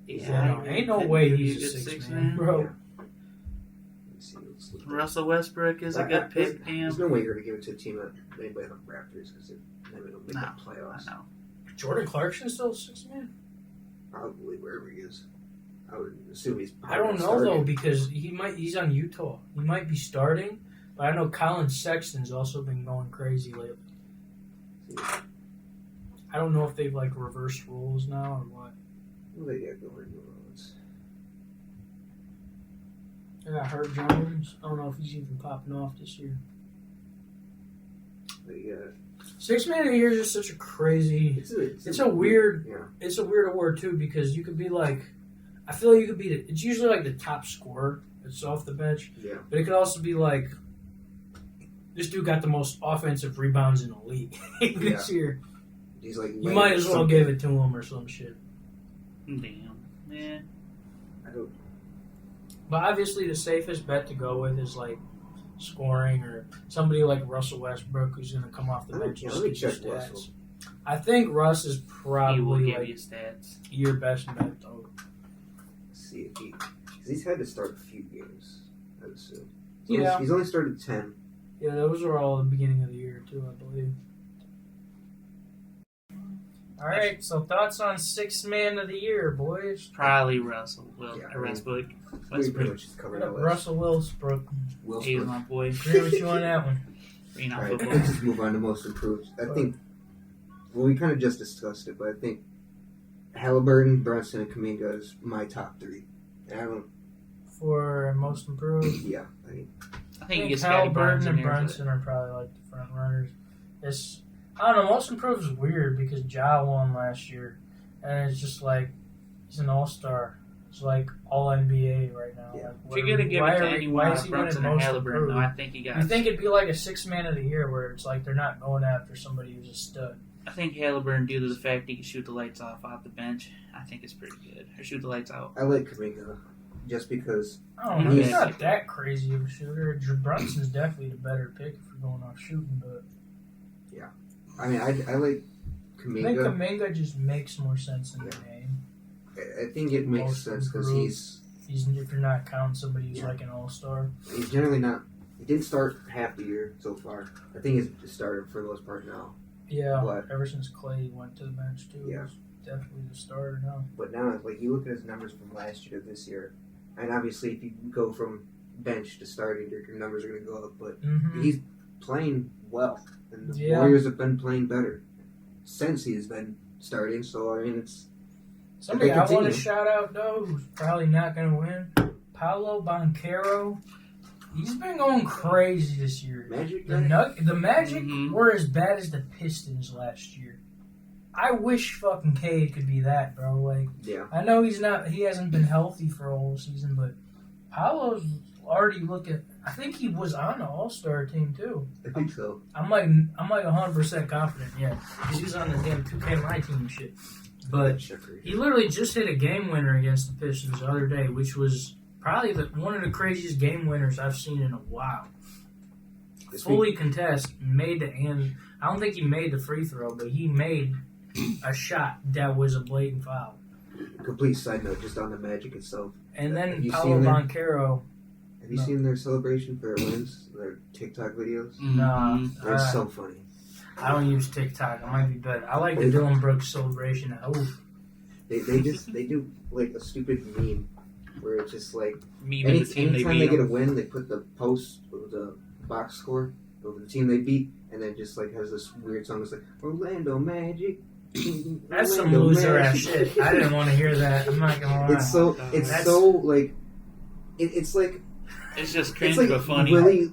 Yeah, ain't no way he's a six man, bro. Yeah. Let's see, let's look. Russell Westbrook is a good pick. Damn. There's no way you're going to give it to a team that anybody on the Raptors because they don't make No, the playoffs. I know. Jordan Clarkson's still a six man. Probably wherever he is. I would assume he's. I don't know though because he's on Utah. He might be starting, but I know Colin Sexton's also been going crazy lately. I don't know if they've like reversed roles now or what. What do they got going on? They got Herb Jones. I don't know if he's even popping off this year. They got. Six man of the year is just such a crazy. It's a weird. Yeah. It's a weird award too because you could be like, I feel like you could be. It's usually like the top scorer that's off the bench. Yeah. But it could also be like, this dude got the most offensive rebounds in the league this year. He's like. You might as well give it to him or some shit. Damn. Yeah. I don't. But obviously, the safest bet to go with is like scoring or somebody like Russell Westbrook who's going to come off the bench. Let and me stick check your Russell. stats. I think Russ is He will probably give like you stats. your best bet though. Let's see if he. Because he's had to start a few games, I would assume. Yeah. He's only started 10. Yeah, those were all at the beginning of the year too, I believe. All right, so thoughts on sixth man of the year, boys? Probably Russell. Yeah, Westbrook. We pretty Westbrook. much just covered all that. Russell Westbrook. He's my boy. Agree with you on that one. You know, All right, football. let's just move on to most improved. I think. Well, we kind of just discussed it, but I think Halliburton, Brunson, and Kuminga is my top three. And I don't. For most improved. Yeah, I mean, I think he gets Scotty Halliburton Barnes in and here. for Brunson are probably like the front runners. It's I don't know. Most improved is weird because Ja won last year, and it's just like he's an all-star. is like all NBA right now. Yeah. Like, If you're gonna give it to anyone, is he winning Brunson or most Halliburton, improved? though, I think he got. You think it'd be like a 6-man of the year where it's like they're not going after somebody who's a stud? I think Halliburton, due to the fact he can shoot the lights off the bench, I think it's pretty good. Or shoot the lights out. I like Kuminga just because I don't know. Yeah. He's not that crazy of a shooter. Brunson's definitely the better pick if you're going off shooting, but I mean I like I think Kuminga. Kuminga just makes more sense in the game. I think it makes Most sense because improved. he's If you're not counting somebody who's like an all-star. generally not. He didn't start half the year so far. I think he's started for the most part now. Yeah, But- ever since Clay went to the bench too, Yeah. he's definitely the starter now. But now, like you look at his numbers from last year to this year, and obviously if you go from bench to starting, your numbers are going to go up. But Mm-hmm. he's playing well, and the Yeah. Warriors have been playing better since he has been starting. So I mean, it's Somebody they I want to continue. shout out though, who's probably not going to win, Paolo Banchero. He's been going crazy this year. Magic. The Magic Mhm. were as bad as the Pistons last year. I wish fucking Cade could be that, bro. Like, Yeah, I know he hasn't been healthy for a whole season, but Paolo's already looking. I think he was on the All-Star team too. I think so. I'm like 100% confident, yeah, because he was on the damn 2K My team and shit. But he literally just hit a game winner against the Pistons the other day, which was probably one of the craziest game winners I've seen in a while. This Fully contest, made the end. I don't think he made the free throw, but he made a shot that was a blatant foul. complete side note, just on the Magic itself. And Have then you Paolo seen their- Banchero. Have you No. seen their celebration for their wins? Their TikTok videos? Nah, They're so funny. I don't use TikTok. I might be better. I like the Dylan Brooks celebration. Oh, They do like a stupid meme where it's just like Me and the team they anytime beat they get a them. win, they put the post of the box score of the team they beat, and then just like has this weird song that's like Orlando Magic. that's some Orlando loser ass Magic. shit. I didn't want to hear that. I'm not gonna lie. It's so That's- like it's like It's just it's cringe like but funny. really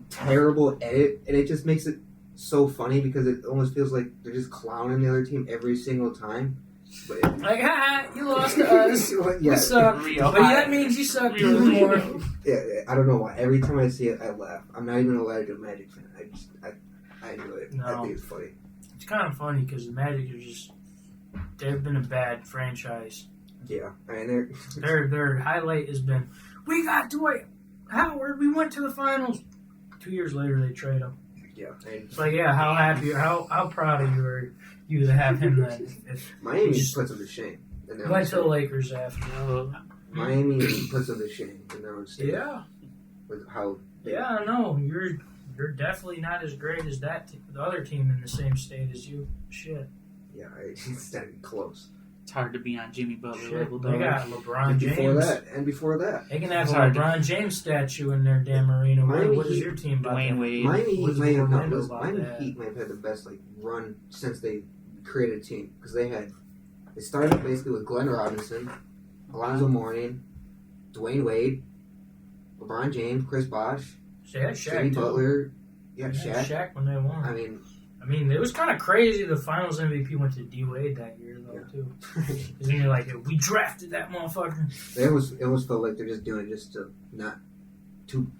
terrible edit, and it just makes it so funny because it almost feels like they're just clowning the other team every single time. But Like, ha, you lost to us. yeah, We suck. Real But high. that means you suck Real even more. yeah, I don't know why. Every time I see it, I laugh. I'm not even a Magic fan. I enjoy it. I No. think it's funny. It's kind of funny because the Magic are just, they've been a bad franchise. Yeah, I mean they're Their highlight has been, we got Dwight Howard, we went to the finals. 2 years later, they trade him. yeah. And It's like, yeah, how happy, how proud of you are you to have him then? If Miami Just- puts them to shame. In their he went own to the state. Lakers after. Miami puts them to shame in their own state. Yeah, With how they, yeah, I know. You're definitely not as great as the other team in the same state as you. Shit. yeah, it's not even close. It's hard to be on Jimmy Butler Shit. level, They though. got LeBron And James. before that, They can have It's a hard to- LeBron James statue in their damn arena. Miami What is Heat- your team about Dwayne that? Wade. Miami What's might have Orlando no, about Miami that? Heat might have had the best run since they created a team because they started basically with Glenn Robinson, Alonzo Mourning, Dwayne Wade, LeBron James, Chris Bosh, They had Jimmy Shaq too. Butler, yeah, They had Shaq. Shaq when they won. I I mean, it was kind of crazy. The Finals MVP went to D Wade that year, though, Yeah. too. mean, Isn't it like we drafted that motherfucker? it almost felt like they're just doing it just to not to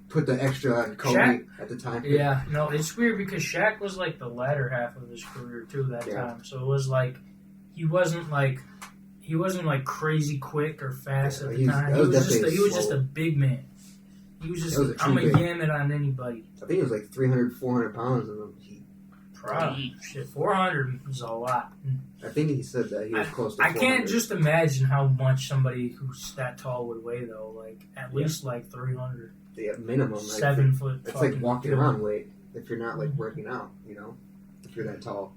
put the extra on Kobe Shaq- at the time. Yeah, no, it's weird because Shaq was like the latter half of his career too that Yeah. time. So it was like he wasn't like crazy quick or fast Yeah, at the he's- time. that He was was just definitely he was just slow. a big man. He was just That was a true I'm a big. yam it on anybody. I think it was 300, 400 pounds in the Heat. Probably shit. 400 is a lot. I think he said that he was close to I 400. can't just imagine how much somebody who's that tall would weigh though. Like at least like 300, Yeah, minimum. 7 foot. It's like fucking walking killer. around weight if you're not working out, if you're that tall.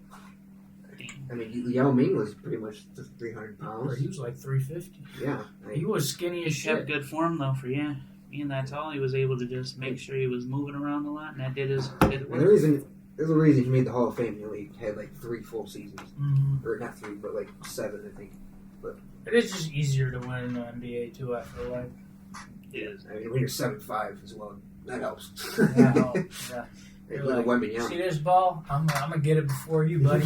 I mean, Yao Ming was pretty much just 300 pounds. He was like 350. Yeah. He was skinny as He kept shit. good form, though, for being that tall. He was able to just make sure he was moving around a lot, and that did And work. there's a reason he made the Hall of Fame. He had 3 full seasons. Mhm. Or not 3, but 7, I think. It is just easier to win in the NBA too. I feel like. Yes. I mean, when you're 7'5" as well, that helps. Yeah. You're You're like, like, young. see this ball? I'm gonna get it before you, buddy.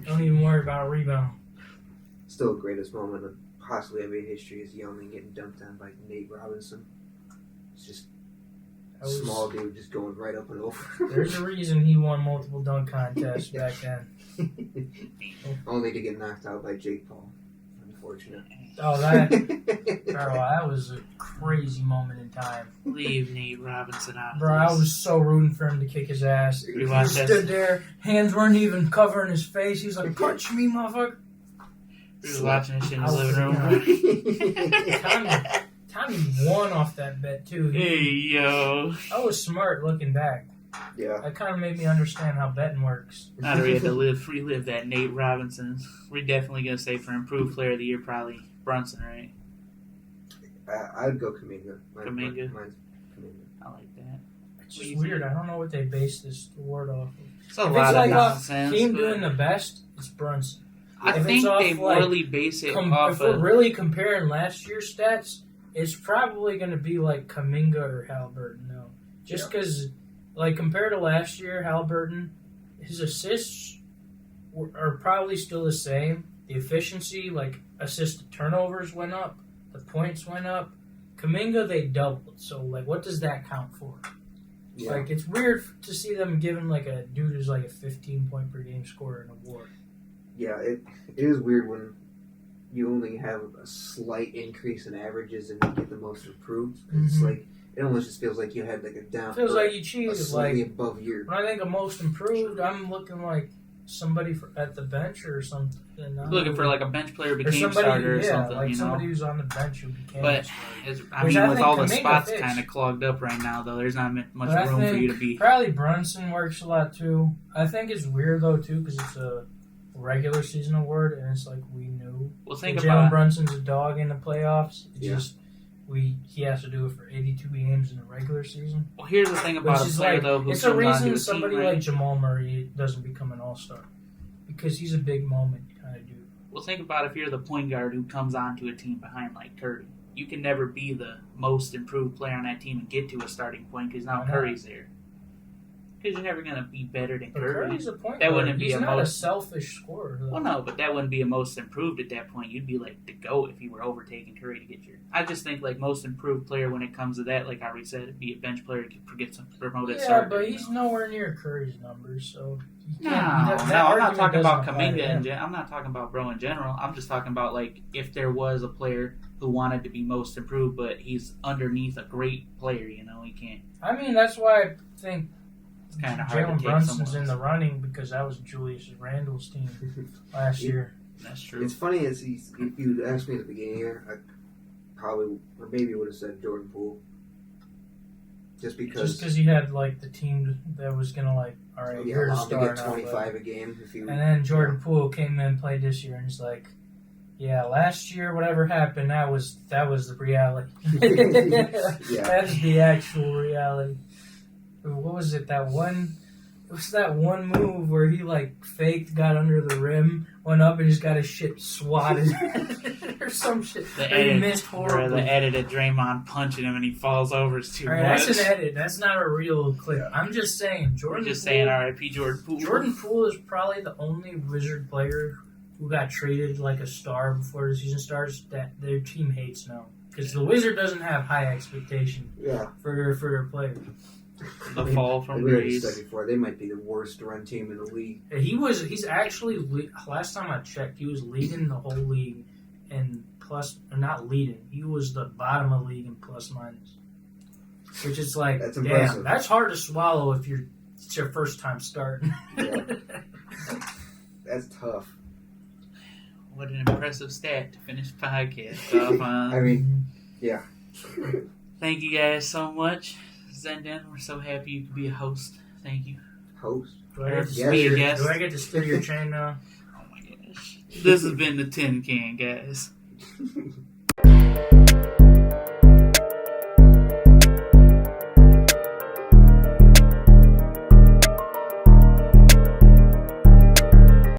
Don't even worry about a rebound. Still the greatest moment of possibly ever in history is yelling getting dunked on by Nate Robinson. It's just small dude just going right up and over. There's a reason he won multiple dunk contests back then. Only to get knocked out by Jake Paul. Unfortunate. Oh, that was a crazy moment in time. Leave Nate Robinson out of Bro, this. I was so rooting for him to kick his ass. You He watched that? stood there, hands weren't even covering his face. He was like, punch me, motherfucker. We was watching this shit in his I was living room. Tommy won off that bet, too. Hey, yo. I was smart looking back. Yeah. That kind of made me understand how betting works. Now that we had to relive that Nate Robinson, we're definitely going to say for improved player of the year, probably Brunson, right? I'd go Kuminga. Kuminga? Mine's Kuminga. I like that. It's just weird. I don't know what they base this award off of. It's a If lot it's of like nonsense. a team but doing the best, it's Brunson. I if think it's off, they like, really base it off If we're of... really comparing last year's stats, it's probably going to be like Kuminga or Halliburton, though. Just because, like, compared to last year, Halliburton, his assists are probably still the same. The efficiency, like, assist to turnovers went up. The points went up. Kuminga, they doubled. So, like, what does that count for? Yeah. Like, it's weird to see them giving, like, a dude who's, like, a 15-point-per-game scorer an award. Yeah, it is weird when you only have a slight increase in averages and you get the most improved. It's like, it almost just feels like you had like a down. Feels like you a cheated. slightly Like, above year. when I think of most improved, I'm looking like somebody at the bench or something. Looking for like a bench player became somebody, starter or something, like you know. somebody who's on the bench who became. But a starter. I Which mean, I with think all the Kuminga spots fits. kind of clogged up right now, though, there's not much But I room for you to think be. Probably Brunson works a lot too. I think it's weird though too because it's a regular season award and it's like we knew. Well, think Jalen about Brunson's a dog in the playoffs. It's Yeah. just he has to do it for 82 games in the regular season. Well, here's the thing about Which a is player like, though who it's comes a onto reason a somebody team, right? like Jamal Murray doesn't become an all-star because he's a big moment kind of dude. Well, think about if you're the point guard who comes onto a team behind like Curry. You can never be the most improved player on that team and get to a starting point because now Why not? Curry's there. Because you're never going to be better than But Curry. Curry's a point That guard. wouldn't be He's a not a most- selfish scorer. Though. Well, no, but that wouldn't be a most improved at that point. You'd be like the GOAT if you were overtaking Curry to get your. I just think like most improved player when it comes to that, like I already said, it'd be a bench player to get some promoted Yeah, starter. but you he's know? nowhere near Curry's numbers, so you No, can't. I'm that not argument talking about doesn't apply to Kuminga. him. I'm not talking about bro in general. I'm just talking about like if there was a player who wanted to be most improved, but he's underneath a great player. You know, he can't. I mean, that's why I think It's kind of hard to Jalen take Brunson's someone. in the running because that was Julius Randle's team last year. That's true. It's funny as if you'd asked me at the beginning of the year, I probably or maybe would have said Jordan Poole. Just because he had like the team that was gonna like, all right, yeah, you're the allowed to star get now, 25 a game if you. and then Jordan Poole came in and played this year, and he's like, yeah, last year whatever happened, that was the reality. Yeah. That's the actual reality. What was it? It was that one move where he like faked, got under the rim, went up, and just got his shit swatted or some shit. The Or he edit, missed where horribly. the edit of Draymond punching him and he falls over is too All right, much. that's an edit. That's not a real clip. I'm just saying, We're Jordan. just Poole, saying R.I.P. Jordan Poole. Jordan Poole is probably the only Wizard player who got traded like a star before the season starts that their team hates now because the Wizard doesn't have high expectation Yeah. for their players. The fall from we already Breeze. said before, they might be the worst run team in the league. He's actually last time I checked, he was leading the whole league in plus, or not leading. He was the bottom of the league in plus minus, which is like, That's damn, impressive. that's hard to swallow if it's your first time starting. Yeah. That's tough. What an impressive stat to finish the podcast off on. I mean, yeah. Thank you guys so much. ZenDen, we're so happy you could be a host. Thank you. Host. Do I get to Yeah, steal sure. Yes. do I get to steal your chain now? Oh my gosh. This has been the TinCan, guys.